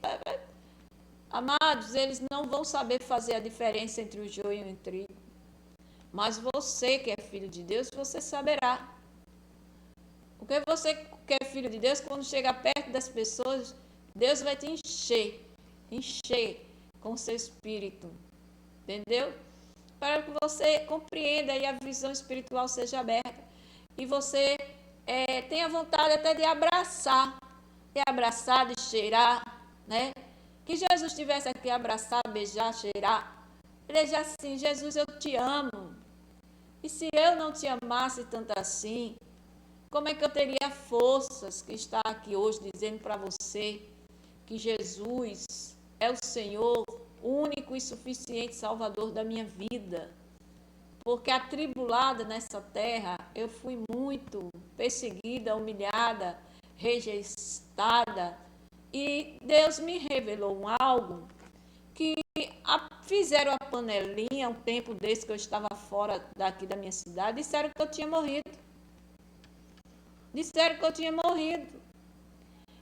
Amados, eles não vão saber fazer a diferença entre o joio e o trigo. Mas você que é filho de Deus, você saberá. Porque você que é filho de Deus, quando chega perto das pessoas, Deus vai te encher com o seu espírito. Entendeu? Para que você compreenda e a visão espiritual seja aberta. E você tenha vontade até de abraçar, de cheirar, né? Que Jesus estivesse aqui abraçar, beijar, cheirar, Ele diz assim: Jesus, eu te amo. E se eu não te amasse tanto assim, como é que eu teria forças que está aqui hoje dizendo para você que Jesus é o Senhor, único e suficiente Salvador da minha vida? Porque atribulada nessa terra, eu fui muito perseguida, humilhada, rejeitada. E Deus me revelou algo que fizeram a panelinha um tempo desse que eu estava fora daqui da minha cidade, disseram que eu tinha morrido. Disseram que eu tinha morrido.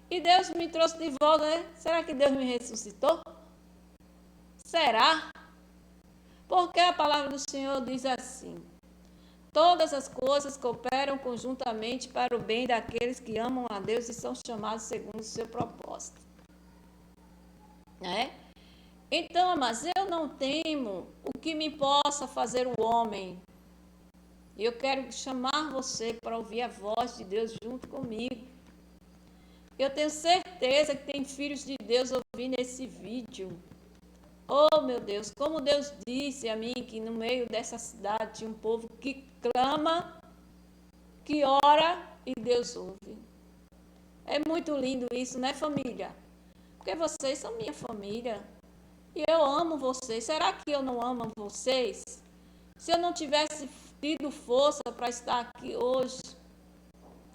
E Deus me trouxe de volta, né? Será que Deus me ressuscitou? Será? Porque a palavra do Senhor diz assim: todas as coisas cooperam conjuntamente para o bem daqueles que amam a Deus e são chamados segundo o seu propósito. Né? Então, mas eu não temo o que me possa fazer o homem. Eu quero chamar você para ouvir a voz de Deus junto comigo. Eu tenho certeza que tem filhos de Deus ouvindo esse vídeo. Oh, meu Deus, como Deus disse a mim que no meio dessa cidade tinha um povo que clama, que ora e Deus ouve. É muito lindo isso, né, família? Porque vocês são minha família. E eu amo vocês. Será que eu não amo vocês? Se eu não tivesse tido força para estar aqui hoje,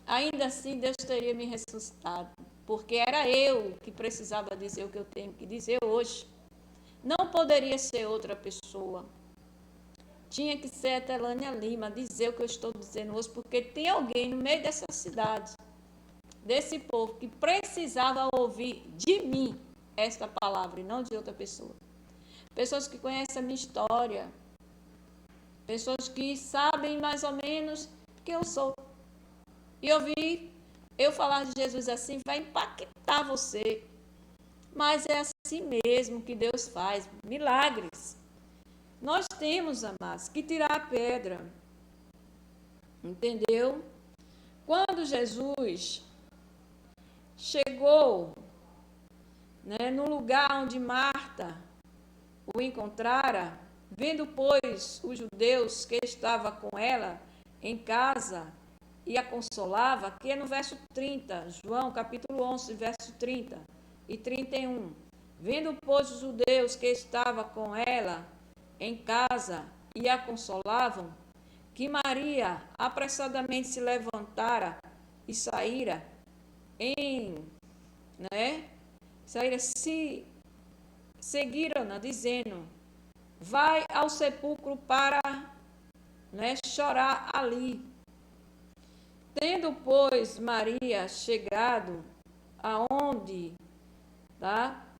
ainda assim Deus teria me ressuscitado. Porque era eu que precisava dizer o que eu tenho que dizer hoje. Não poderia ser outra pessoa. Tinha que ser a Telânia Lima dizer o que eu estou dizendo hoje, porque tem alguém no meio dessa cidade, desse povo, que precisava ouvir de mim esta palavra e não de outra pessoa. Pessoas que conhecem a minha história, pessoas que sabem mais ou menos quem eu sou. E ouvir eu falar de Jesus assim vai impactar você. Mas é assim mesmo que Deus faz milagres. Nós temos, amados, que tirar a pedra. Entendeu? Quando Jesus chegou, né, no lugar onde Marta o encontrara, vendo, pois, os judeus que estava com ela em casa e a consolava, que é no verso 30, João capítulo 11, verso 30 e 31. Vendo, pois, os judeus que estava com ela em casa e a consolavam, que Maria apressadamente se levantara e saíra seguiram-na, dizendo: vai ao sepulcro para, chorar ali. Tendo, pois, Maria chegado aonde,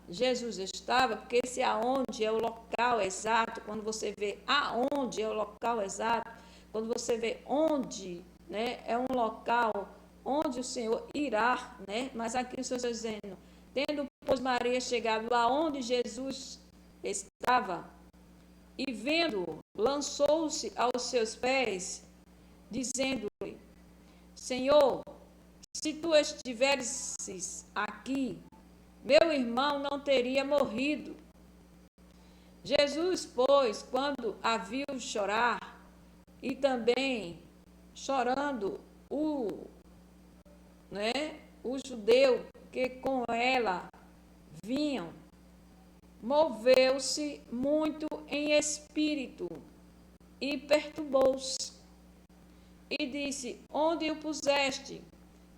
Jesus estava, porque esse aonde é o local exato, quando você vê aonde é o local exato, quando você vê onde, é um local onde o Senhor irá, mas aqui o Senhor está dizendo, tendo, pois, Maria chegado aonde Jesus estava, e vendo, lançou-se aos seus pés, dizendo-lhe: Senhor, se tu estivesses aqui, meu irmão não teria morrido. Jesus, pois, quando a viu chorar, e também chorando o judeu que com ela vinham, moveu-se muito em espírito e perturbou-se. E disse: onde o puseste?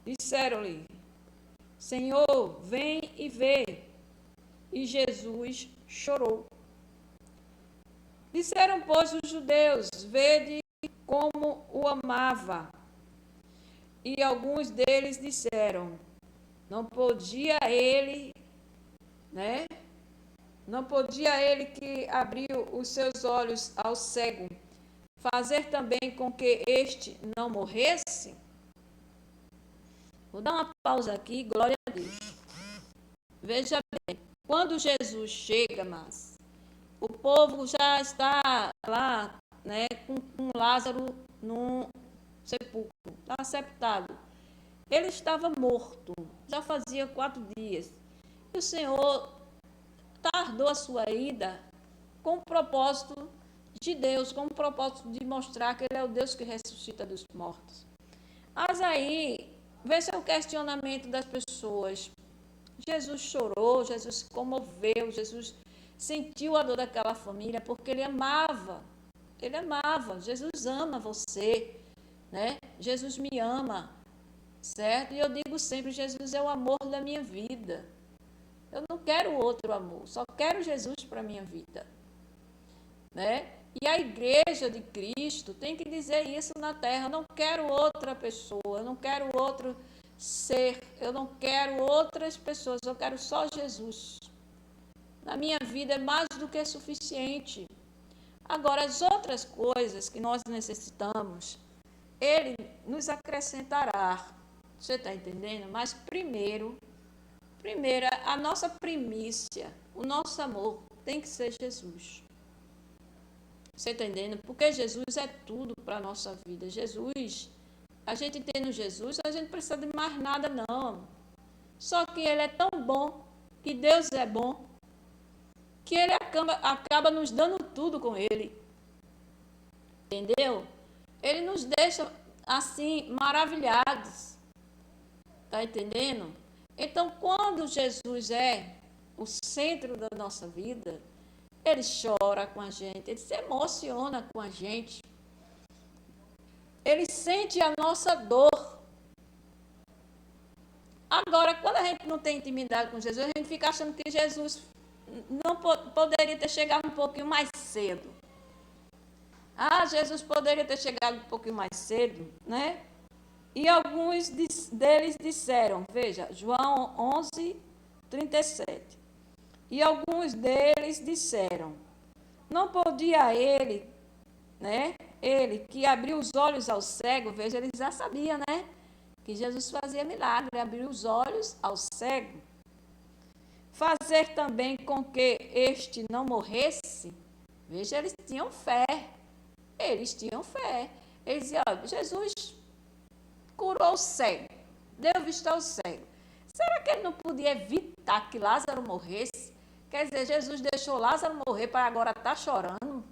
Disseram-lhe: Senhor, vem e vê. E Jesus chorou. Disseram, pois, os judeus: vede como o amava. E alguns deles disseram: não podia ele, não podia ele que abriu os seus olhos ao cego, fazer também com que este não morresse? Vou dar uma pausa aqui, glória a Deus. Veja bem, quando Jesus chega, mas o povo já está lá, com Lázaro no sepulcro, está sepultado. Ele estava morto, já fazia 4 dias. E o Senhor tardou a sua ida com o propósito de Deus, com o propósito de mostrar que Ele é o Deus que ressuscita dos mortos. Mas aí, vê se é o questionamento das pessoas. Jesus chorou, Jesus se comoveu, Jesus sentiu a dor daquela família porque Ele amava. Ele amava. Jesus ama você, né? Jesus me ama, certo? E eu digo sempre, Jesus é o amor da minha vida. Eu não quero outro amor, só quero Jesus para a minha vida, né? E a igreja de Cristo tem que dizer isso na terra. Eu não quero outra pessoa, eu não quero outro ser, eu não quero outras pessoas, eu quero só Jesus. Na minha vida é mais do que suficiente. Agora, as outras coisas que nós necessitamos, Ele nos acrescentará. Você está entendendo? Mas primeiro, a nossa primícia, o nosso amor tem que ser Jesus. Você está entendendo? Porque Jesus é tudo para a nossa vida. Jesus, a gente tendo Jesus, a gente não precisa de mais nada, não. Só que Ele é tão bom, que Deus é bom, que Ele acaba nos dando tudo com Ele. Entendeu? Ele nos deixa assim, maravilhados. Está entendendo? Então, quando Jesus é o centro da nossa vida, Ele chora com a gente, Ele se emociona com a gente. Ele sente a nossa dor. Agora, quando a gente não tem intimidade com Jesus, a gente fica achando que Jesus não poderia ter chegado um pouquinho mais cedo. Ah, Jesus poderia ter chegado um pouquinho mais cedo, né? E alguns deles disseram, veja, João 11, 37. E alguns deles disseram, não podia ele, né? Ele que abriu os olhos ao cego, veja, ele já sabia, né? Que Jesus fazia milagre, abriu os olhos ao cego. Fazer também com que este não morresse. Veja, eles tinham fé. Eles tinham fé. Eles diziam, Jesus curou o cego, deu vista ao cego. Será que ele não podia evitar que Lázaro morresse? Quer dizer, Jesus deixou Lázaro morrer para agora estar chorando?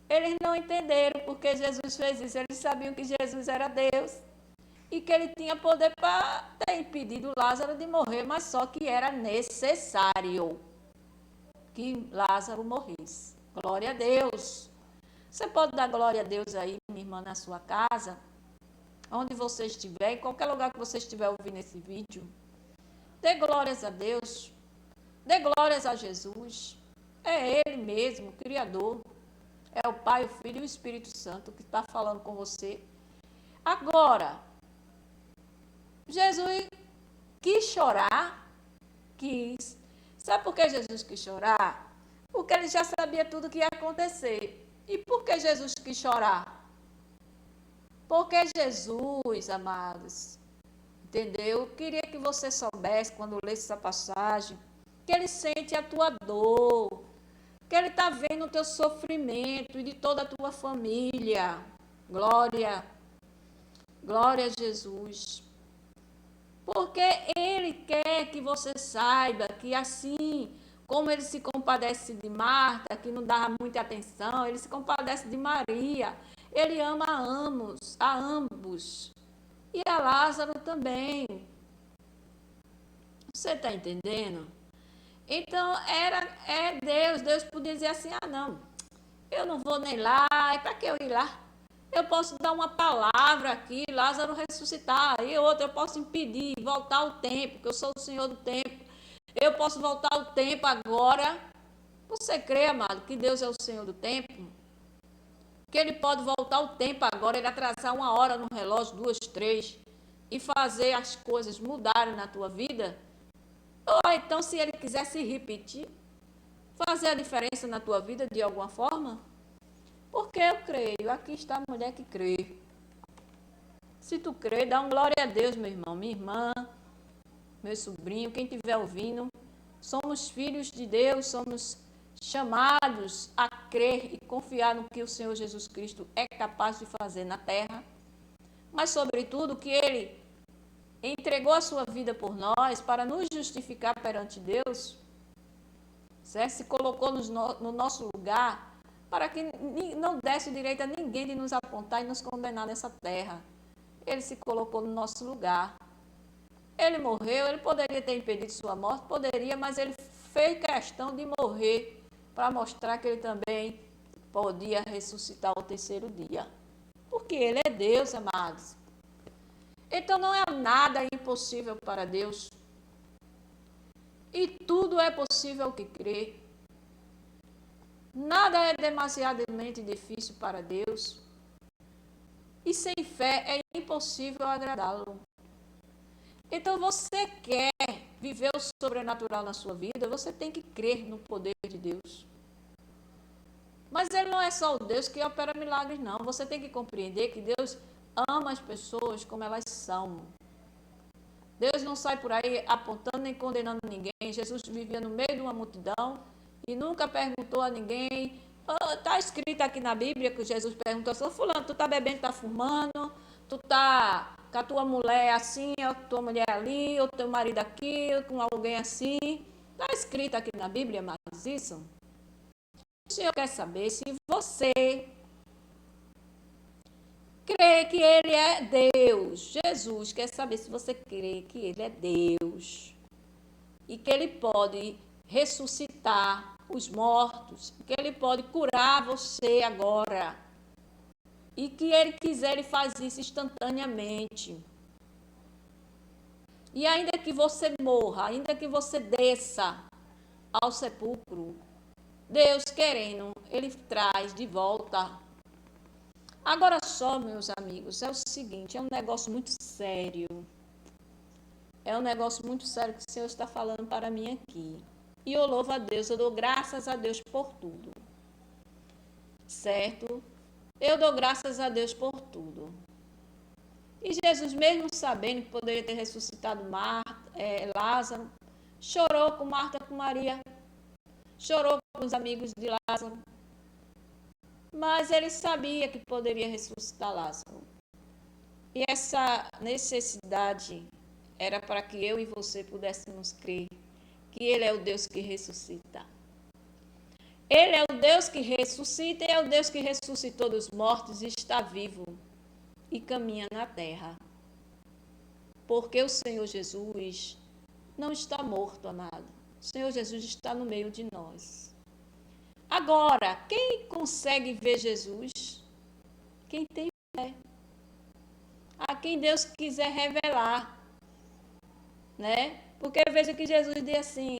Eles não entenderam porque Jesus fez isso. Eles sabiam que Jesus era Deus e que ele tinha poder para ter impedido Lázaro de morrer, mas só que era necessário que Lázaro morresse. Glória a Deus. Você pode dar glória a Deus aí, minha irmã, na sua casa, onde você estiver, em qualquer lugar que você estiver ouvindo esse vídeo. Dê glórias a Deus. Dê glórias a Jesus. É Ele mesmo, o Criador. É o Pai, o Filho e o Espírito Santo que está falando com você. Agora, Jesus quis chorar, quis. Sabe por que Jesus quis chorar? Porque ele já sabia tudo o que ia acontecer. E por que Jesus quis chorar? Porque Jesus, amados, entendeu? Eu queria que você soubesse, quando lesse essa passagem, que ele sente a tua dor, que ele está vendo o teu sofrimento e de toda a tua família. Glória, glória a Jesus. Porque ele quer que você saiba que assim como ele se compadece de Marta, que não dava muita atenção, ele se compadece de Maria. Ele ama a ambos. E a Lázaro também. Você está entendendo? Então, Deus podia dizer assim, não, eu não vou nem lá, é para que eu ir lá? Eu posso dar uma palavra aqui, Lázaro ressuscitar, e outra, eu posso impedir, voltar o tempo, que eu sou o Senhor do tempo. Eu posso voltar o tempo agora. Você crê, amado, que Deus é o Senhor do tempo? Que Ele pode voltar o tempo agora, Ele atrasar 1 hora no relógio, 2, 3, e fazer as coisas mudarem na tua vida? Ou então, se Ele quiser se repetir, fazer a diferença na tua vida de alguma forma? Porque eu creio, aqui está a mulher que crê. Se tu crê, dá glória a Deus, meu irmão, minha irmã, meu sobrinho, quem estiver ouvindo. Somos filhos de Deus, somos chamados a crer e confiar no que o Senhor Jesus Cristo é capaz de fazer na terra, mas sobretudo que Ele entregou a sua vida por nós para nos justificar perante Deus. certo? Se colocou no nosso lugar para que não desse o direito a ninguém de nos apontar e nos condenar nessa terra. Ele se colocou no nosso lugar. Ele morreu, ele poderia ter impedido sua morte, poderia, mas ele fez questão de morrer para mostrar que ele também podia ressuscitar ao terceiro dia. Porque ele é Deus, amados. Então não é nada impossível para Deus. E tudo é possível ao que crê. Nada é demasiadamente difícil para Deus. E sem fé é impossível agradá-lo. Então você quer viver o sobrenatural na sua vida, você tem que crer no poder de Deus. Mas ele não é só o Deus que opera milagres, não. Você tem que compreender que Deus ama as pessoas como elas são. Deus não sai por aí apontando nem condenando ninguém. Jesus vivia no meio de uma multidão e nunca perguntou a ninguém. Está escrito aqui na Bíblia que Jesus perguntou assim: fulano, tu está bebendo, está fumando, tu está com a tua mulher assim, a tua mulher ali, ou teu marido aqui, com alguém assim. Está escrito aqui na Bíblia, mas isso. O Senhor quer saber se você crê que Ele é Deus. Jesus quer saber se você crê que Ele é Deus e que Ele pode ressuscitar os mortos, que Ele pode curar você agora e que Ele quiser, Ele faz isso instantaneamente. E ainda que você morra, ainda que você desça ao sepulcro, Deus querendo, Ele traz de volta. Agora só, meus amigos, é o seguinte, é um negócio muito sério. É um negócio muito sério que o Senhor está falando para mim aqui. E eu louvo a Deus, eu dou graças a Deus por tudo. Certo? Eu dou graças a Deus por tudo. E Jesus, mesmo sabendo que poderia ter ressuscitado Lázaro, chorou com Marta e com Maria. Chorou com os amigos de Lázaro. Mas ele sabia que poderia ressuscitar Lázaro. E essa necessidade era para que eu e você pudéssemos crer que Ele é o Deus que ressuscita. Ele é o Deus que ressuscita e é o Deus que ressuscitou dos mortos e está vivo e caminha na terra. Porque o Senhor Jesus não está morto, amado. O Senhor Jesus está no meio de nós. Agora, quem consegue ver Jesus? Quem tem fé. A quem Deus quiser revelar. Né? Porque veja que Jesus diz assim,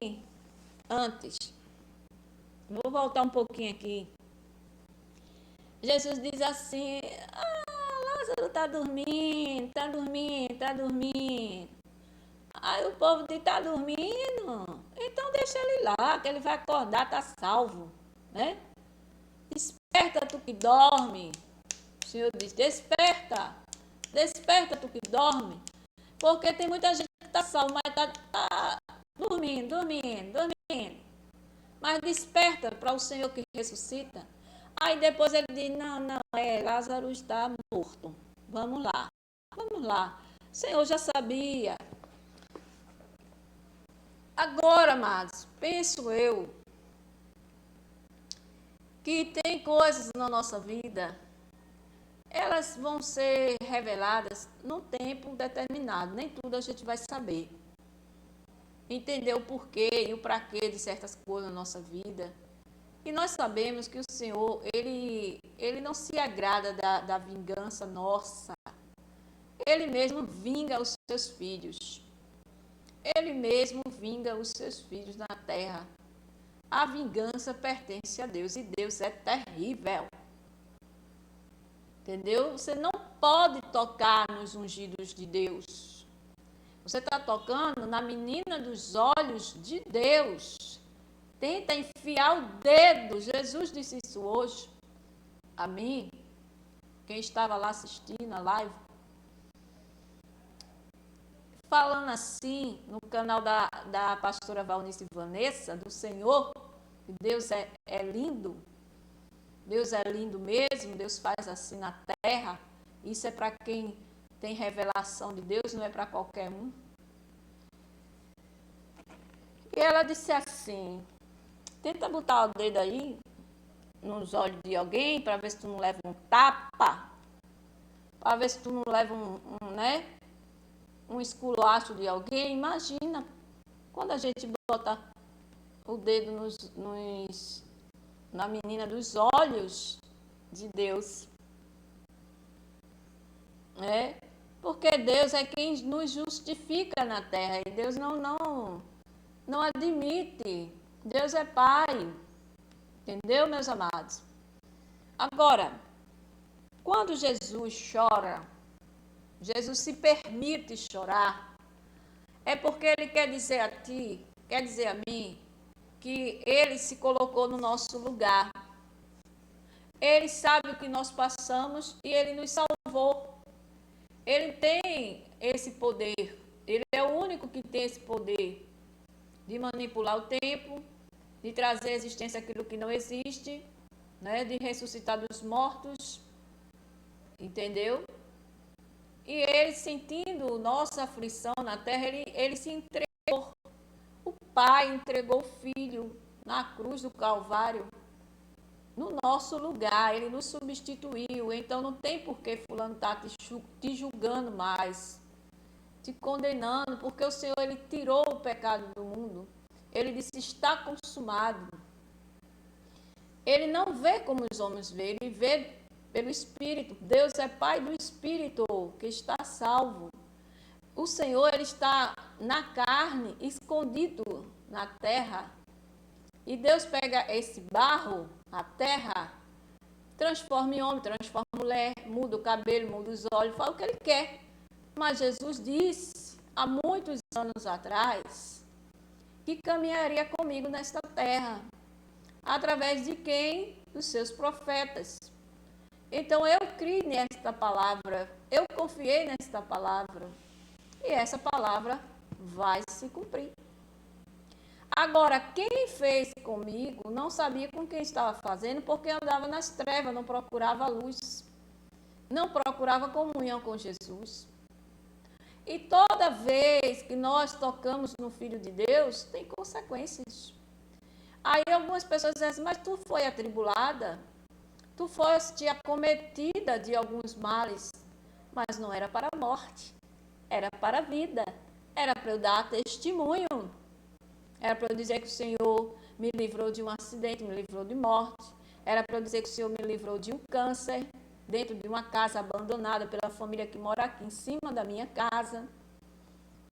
antes. Vou voltar um pouquinho aqui. Jesus diz assim, Lázaro está dormindo, está dormindo, está dormindo. Aí o povo diz, está dormindo? Então deixa ele lá, que ele vai acordar, está salvo. Né? Desperta tu que dorme. O Senhor diz, desperta. Desperta tu que dorme. Porque tem muita gente que está salvo, mas está dormindo. Mas desperta para o Senhor que ressuscita. Aí depois ele diz, não, Lázaro está morto. Vamos lá. O Senhor já sabia. Agora, amados, penso eu que tem coisas na nossa vida, elas vão ser reveladas num tempo determinado. Nem tudo a gente vai saber. Entender o porquê e o para quê de certas coisas na nossa vida. E nós sabemos que o Senhor, Ele não se agrada da vingança nossa. Ele mesmo vinga os seus filhos. Ele mesmo vinga os seus filhos na terra. A vingança pertence a Deus e Deus é terrível. Entendeu? Você não pode tocar nos ungidos de Deus. Você está tocando na menina dos olhos de Deus. Tenta enfiar o dedo. Jesus disse isso hoje a mim. Quem estava lá assistindo a live. Falando assim no canal da pastora Valnice Vanessa, do Senhor, que Deus é lindo. Deus é lindo mesmo. Deus faz assim na terra. Isso é para quem tem revelação de Deus, não é para qualquer um. E ela disse assim, Tenta botar o dedo aí nos olhos de alguém para ver se tu não leva um tapa, para ver se tu não leva um esculacho de alguém. Imagina quando a gente bota o dedo na menina dos olhos de Deus, né? Porque Deus é quem nos justifica na terra e Deus não admite. Deus é Pai, entendeu, meus amados? Agora, quando Jesus chora, Jesus se permite chorar, é porque Ele quer dizer a ti, quer dizer a mim, que Ele se colocou no nosso lugar. Ele sabe o que nós passamos e Ele nos salvou. Ele tem esse poder, Ele é o único que tem esse poder de manipular o tempo, de trazer à existência aquilo que não existe, né? De ressuscitar dos mortos, entendeu? E Ele, sentindo nossa aflição na terra, ele se entregou. O Pai entregou o Filho na cruz do Calvário, no nosso lugar. Ele nos substituiu. Então não tem por que fulano estar te julgando mais, te condenando, porque o Senhor, Ele tirou o pecado do mundo. Ele disse, está consumado. Ele não vê como os homens veem, Ele vê pelo Espírito. Deus é Pai do Espírito, que está salvo. O Senhor, Ele está na carne, escondido na terra. E Deus pega esse barro, a terra, transforma em homem, transforma em mulher, muda o cabelo, muda os olhos, faz o que Ele quer. Mas Jesus disse, há muitos anos atrás, que caminharia comigo nesta terra. Através de quem? Dos seus profetas. Então eu criei nesta palavra, eu confiei nesta palavra. E essa palavra vai se cumprir. Agora, quem fez comigo não sabia com quem estava fazendo, porque andava nas trevas, não procurava a luz, não procurava comunhão com Jesus. E toda vez que nós tocamos no Filho de Deus, tem consequências. Aí algumas pessoas dizem assim, mas tu foi atribulada, tu foste acometida de alguns males, mas não era para a morte, era para a vida, era para eu dar testemunho, era para eu dizer que o Senhor me livrou de um acidente, me livrou de morte, era para eu dizer que o Senhor me livrou de um câncer, dentro de uma casa abandonada pela família que mora aqui em cima da minha casa.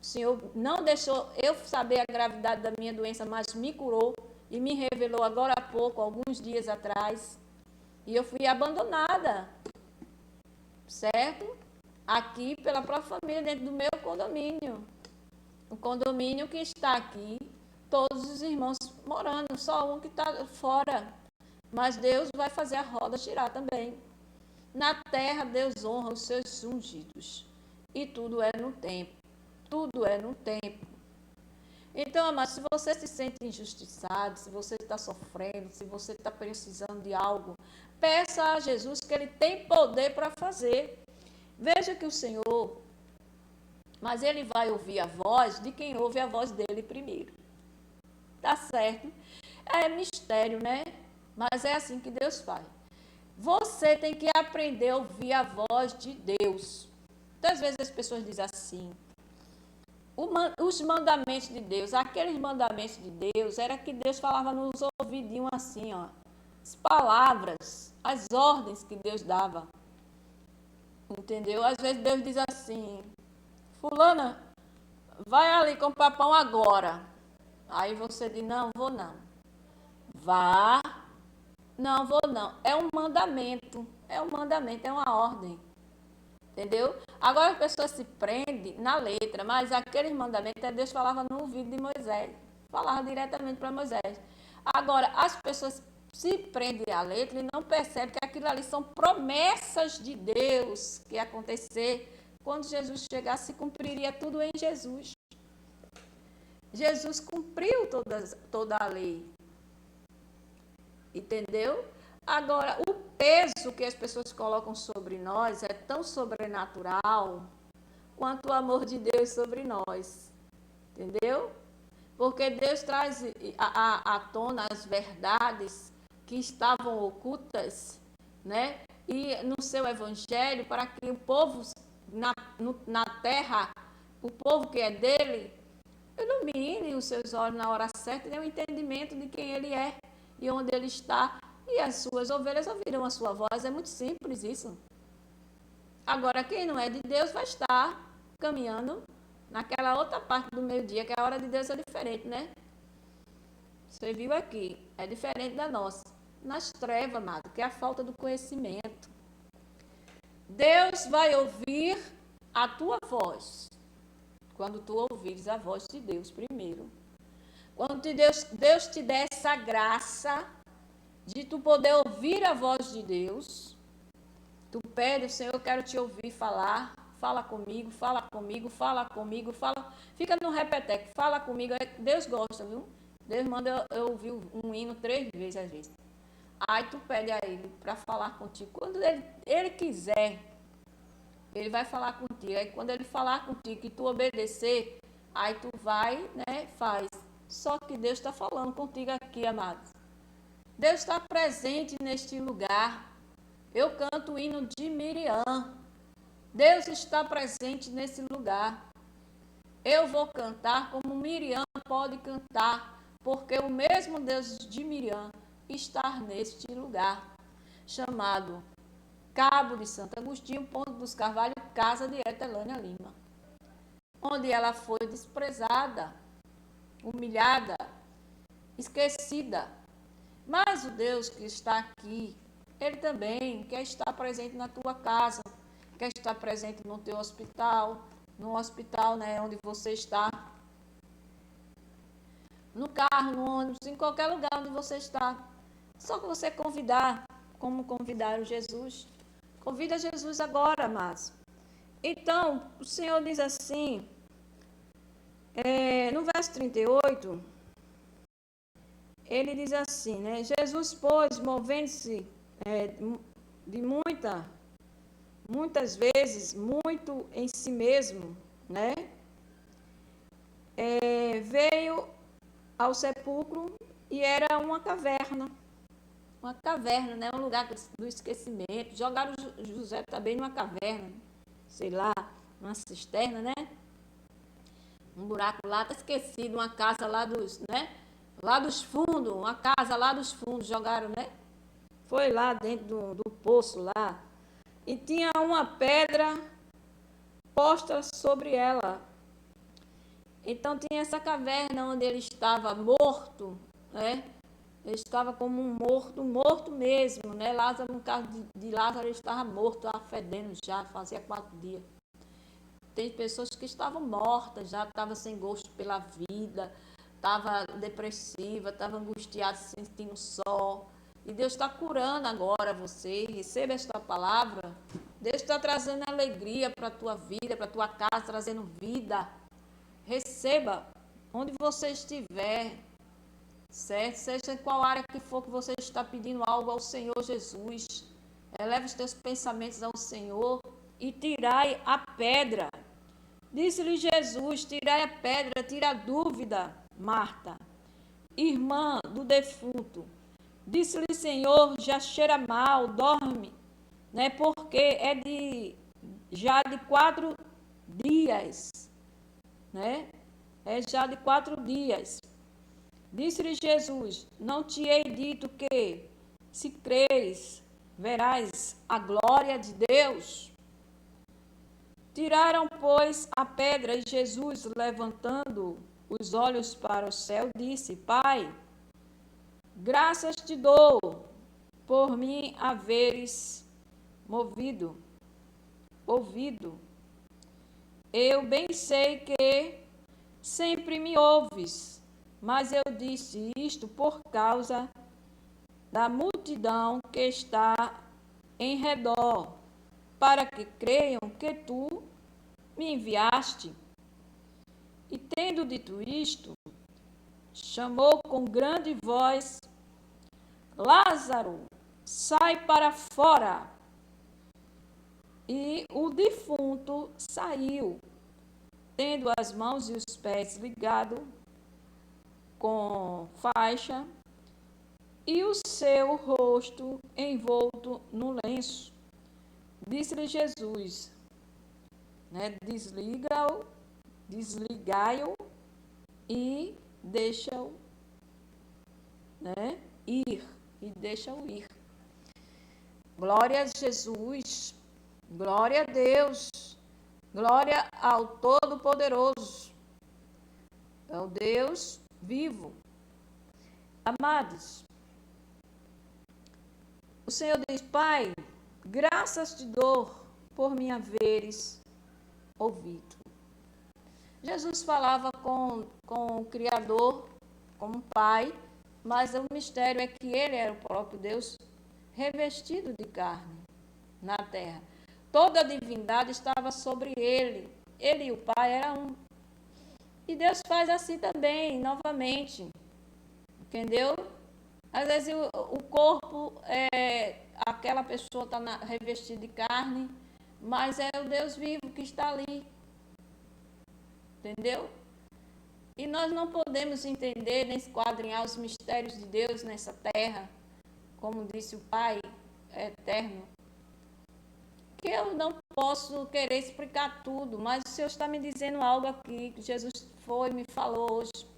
O Senhor não deixou eu saber a gravidade da minha doença, mas me curou e me revelou agora há pouco, alguns dias atrás. E eu fui abandonada, certo? Aqui pela própria família, dentro do meu condomínio. O condomínio que está aqui, todos os irmãos morando, só um que está fora. Mas Deus vai fazer a roda girar também. Na terra, Deus honra os seus ungidos. E tudo é no tempo. Tudo é no tempo. Então, amados, se você se sente injustiçado, se você está sofrendo, se você está precisando de algo, peça a Jesus que Ele tem poder para fazer. Veja que o Senhor, mas Ele vai ouvir a voz de quem ouve a voz dEle primeiro. Tá certo? É mistério, né? Mas é assim que Deus faz. Você tem que aprender a ouvir a voz de Deus. Muitas vezes as pessoas dizem assim, os mandamentos de Deus, aqueles mandamentos de Deus, era que Deus falava nos ouvidinhos assim, ó, as palavras, as ordens que Deus dava. Entendeu? Às vezes Deus diz assim, fulana, vai ali comprar pão agora. Aí você diz, não, vou não. Vá, não, vou não. É um mandamento, é uma ordem. Entendeu? Agora as pessoas se prendem na letra, mas aqueles mandamentos, Deus falava no ouvido de Moisés. Falava diretamente para Moisés. Agora, as pessoas se prendem à letra e não percebem que aquilo ali são promessas de Deus que ia acontecer. Quando Jesus chegasse, se cumpriria tudo em Jesus. Jesus cumpriu toda a lei. Entendeu? Agora, o peso que as pessoas colocam sobre nós é tão sobrenatural quanto o amor de Deus sobre nós. Entendeu? Porque Deus traz à tona as verdades que estavam ocultas, né? E no seu evangelho, para que o povo na terra, o povo que é dele, ilumine os seus olhos na hora certa e dê um entendimento de quem ele é e onde ele está. E as suas ovelhas ouvirão a sua voz. É muito simples isso. Agora, quem não é de Deus vai estar caminhando naquela outra parte do meio-dia, que a hora de Deus é diferente, né? Você viu aqui, é diferente da nossa. Nas trevas, amado, que é a falta do conhecimento. Deus vai ouvir a tua voz quando tu ouvires a voz de Deus primeiro. Quando Deus te der essa graça de tu poder ouvir a voz de Deus, tu pede, o Senhor, eu quero te ouvir falar, fala comigo, fala comigo, fala comigo, fala, fica no repeteco, fala comigo, Deus gosta, viu? Deus manda eu ouvir um hino 3 vezes às vezes. Aí tu pede a ele para falar contigo. Quando ele quiser, ele vai falar contigo. Aí quando ele falar contigo e tu obedecer, aí tu vai, né, faz. Só que Deus está falando contigo aqui, amados. Deus está presente neste lugar. Eu canto o hino de Miriam. Deus está presente nesse lugar. Eu vou cantar como Miriam pode cantar, porque o mesmo Deus de Miriam está neste lugar, chamado Cabo de Santo Agostinho, Ponto dos Carvalhos, casa de Etelânia Lima, onde ela foi desprezada, humilhada, esquecida. Mas o Deus que está aqui, Ele também quer estar presente na tua casa, quer estar presente no teu hospital, no hospital, né, onde você está, no carro, no ônibus, em qualquer lugar onde você está. Só que você convidar, como convidaram Jesus. Convida Jesus agora, amados. Então, o Senhor diz assim, no verso 38, ele diz assim, né? Jesus, pois, movendo-se de muitas vezes, muito em si mesmo, né? Veio ao sepulcro e era uma caverna, né? Um lugar do esquecimento. Jogaram José também numa caverna, sei lá, uma cisterna, né? Um buraco lá, tá esquecido, uma casa lá dos, né? Lá dos fundos, uma casa lá dos fundos, jogaram, né? Foi lá dentro do poço lá. E tinha uma pedra posta sobre ela. Então tinha essa caverna onde ele estava morto, né? Ele estava como um morto mesmo, né? Lázaro, no caso de Lázaro, ele estava morto, estava fedendo já, fazia 4 dias. Tem pessoas que estavam mortas, já estavam sem gosto pela vida, estava depressiva, estava angustiada, se sentindo só. E Deus está curando agora você. Receba esta palavra. Deus está trazendo alegria para a tua vida, para a tua casa, trazendo vida. Receba onde você estiver, certo? Seja em qual área que for que você está pedindo algo ao Senhor Jesus. Eleve os teus pensamentos ao Senhor e tirai a pedra. Disse-lhe Jesus, tirai a pedra, tira a dúvida, Marta, irmã do defunto. Disse-lhe, Senhor, já cheira mal, dorme, né? Porque já de 4 dias, né? É já de 4 dias. Disse-lhe Jesus, não te hei dito que, se creres, verás a glória de Deus? Tiraram, pois, a pedra, e Jesus, levantando os olhos para o céu, disse, Pai, graças te dou por mim haveres ouvido. Eu bem sei que sempre me ouves, mas eu disse isto por causa da multidão que está em redor, para que creiam que tu me enviaste. E tendo dito isto, chamou com grande voz, Lázaro, sai para fora. E o defunto saiu, tendo as mãos e os pés ligados com faixa e o seu rosto envolto no lenço. Disse-lhe Jesus, né, desligai-o e deixa-o, né, ir, e deixa-o ir. Glória a Jesus, glória a Deus, glória ao Todo-Poderoso, ao Deus vivo. Amados, o Senhor diz, Pai, graças te dou por me haveres ouvido. Jesus falava com o Criador, como Pai, mas o mistério é que ele era o próprio Deus revestido de carne na terra. Toda a divindade estava sobre ele. Ele e o Pai eram um. E Deus faz assim também, novamente. Entendeu? Às vezes o corpo, aquela pessoa está revestida de carne, mas é o Deus vivo que está ali. Entendeu? E nós não podemos entender nem esquadrinhar os mistérios de Deus nessa terra, como disse o Pai eterno, que eu não posso querer explicar tudo, mas o Senhor está me dizendo algo aqui, que Jesus me falou hoje.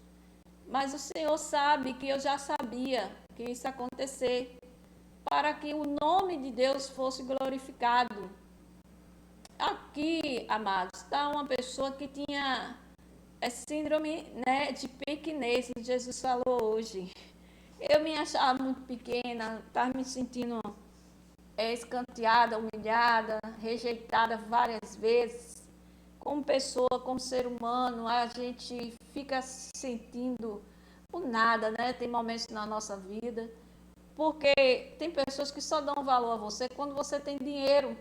Mas o Senhor sabe que eu já sabia que isso ia acontecer, para que o nome de Deus fosse glorificado. Aqui, amados, está uma pessoa que tinha síndrome, né, de pequenez, que Jesus falou hoje. Eu me achava muito pequena, estava me sentindo escanteada, humilhada, rejeitada várias vezes. Como pessoa, como ser humano, a gente fica se sentindo o nada, né? Tem momentos na nossa vida, porque tem pessoas que só dão valor a você quando você tem dinheiro.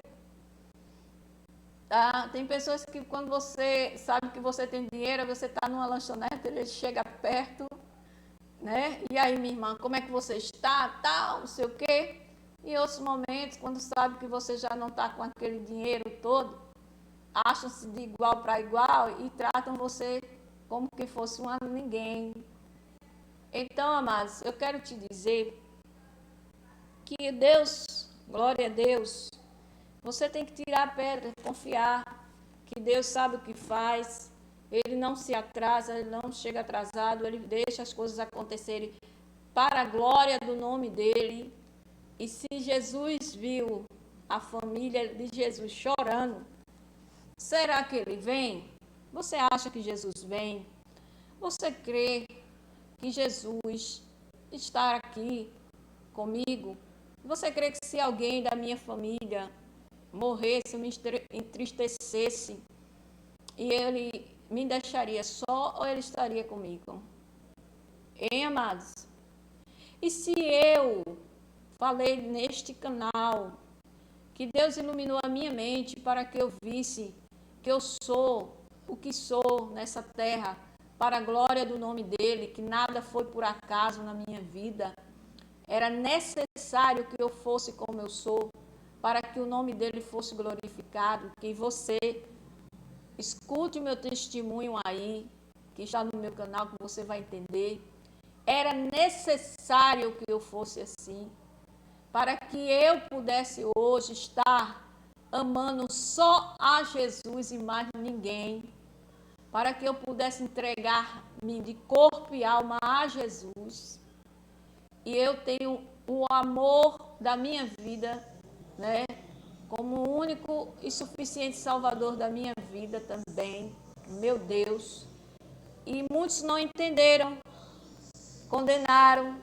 Tá? Tem pessoas que quando você sabe que você tem dinheiro, você está numa lanchonete, ele chega perto, né? E aí, minha irmã, como é que você está? Tal, não sei o quê. Em outros momentos, quando sabe que você já não está com aquele dinheiro todo, acham-se de igual para igual e tratam você como que fosse um ninguém. Então, amados, eu quero te dizer que Deus, glória a Deus, você tem que tirar a pedra, confiar que Deus sabe o que faz. Ele não se atrasa, ele não chega atrasado, ele deixa as coisas acontecerem para a glória do nome dele. E se Jesus viu a família de Jesus chorando, será que ele vem? Você acha que Jesus vem? Você crê que Jesus está aqui comigo? Você crê que se alguém da minha família morresse, me entristecesse, e ele me deixaria só ou ele estaria comigo? Hein, amados? E se eu falei neste canal que Deus iluminou a minha mente para que eu visse que eu sou o que sou nessa terra, para a glória do nome dele, que nada foi por acaso na minha vida, era necessário que eu fosse como eu sou, para que o nome dele fosse glorificado, que você escute o meu testemunho aí, que está no meu canal, que você vai entender. Era necessário que eu fosse assim, para que eu pudesse hoje estar amando só a Jesus e mais ninguém, para que eu pudesse entregar-me de corpo e alma a Jesus. E eu tenho o amor da minha vida, né, como o único e suficiente Salvador da minha vida também, meu Deus. E muitos não entenderam, condenaram,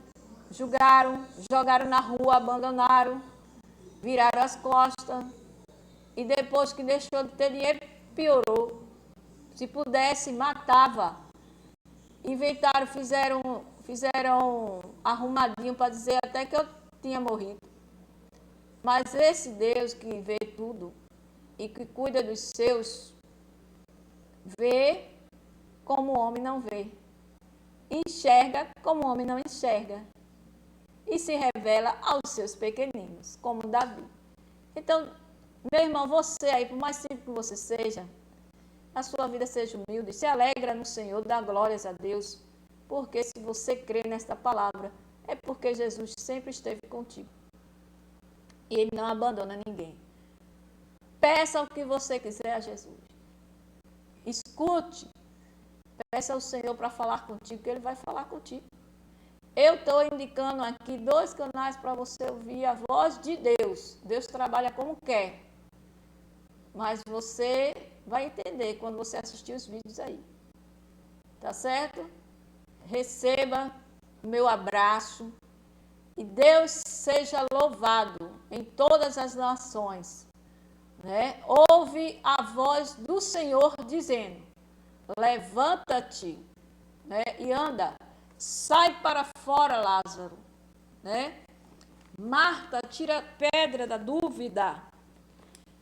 julgaram, jogaram na rua, abandonaram, viraram as costas. E depois que deixou de ter dinheiro, piorou. Se pudesse, matava. Inventaram, fizeram arrumadinho para dizer até que eu tinha morrido. Mas esse Deus que vê tudo e que cuida dos seus, vê como o homem não vê. Enxerga como o homem não enxerga. E se revela aos seus pequeninos, como Davi. Então, meu irmão, você aí, por mais simples que você seja, a sua vida seja humilde, se alegra no Senhor, dá glórias a Deus, Porque se você crê nesta palavra, é porque Jesus sempre esteve contigo. E Ele não abandona ninguém. Peça o que você quiser a Jesus. Escute. Peça ao Senhor para falar contigo, que Ele vai falar contigo. Eu estou indicando aqui 2 canais para você ouvir a voz de Deus. Deus trabalha como quer. Mas você vai entender quando você assistir os vídeos aí. Tá certo? Receba o meu abraço. E Deus seja louvado em todas as nações. Né? Ouve a voz do Senhor dizendo: levanta-te, né? E anda. Sai para fora, Lázaro. Né? Marta, tira a pedra da dúvida.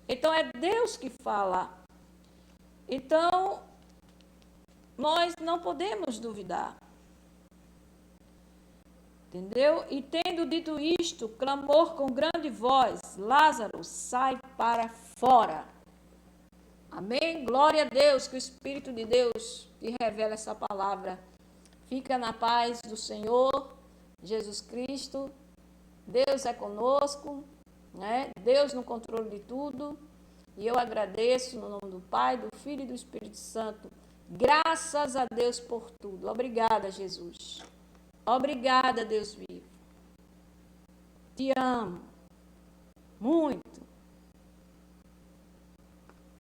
Então é Deus que fala. Então, nós não podemos duvidar. Entendeu? E tendo dito isto, clamou com grande voz: Lázaro, sai para fora. Amém? Glória a Deus, que o Espírito de Deus te revela essa palavra. Fica na paz do Senhor Jesus Cristo. Deus é conosco, né? Deus no controle de tudo. E eu agradeço no nome do Pai, do Filho e do Espírito Santo. Graças a Deus por tudo. Obrigada, Jesus. Obrigada, Deus vivo. Te amo muito.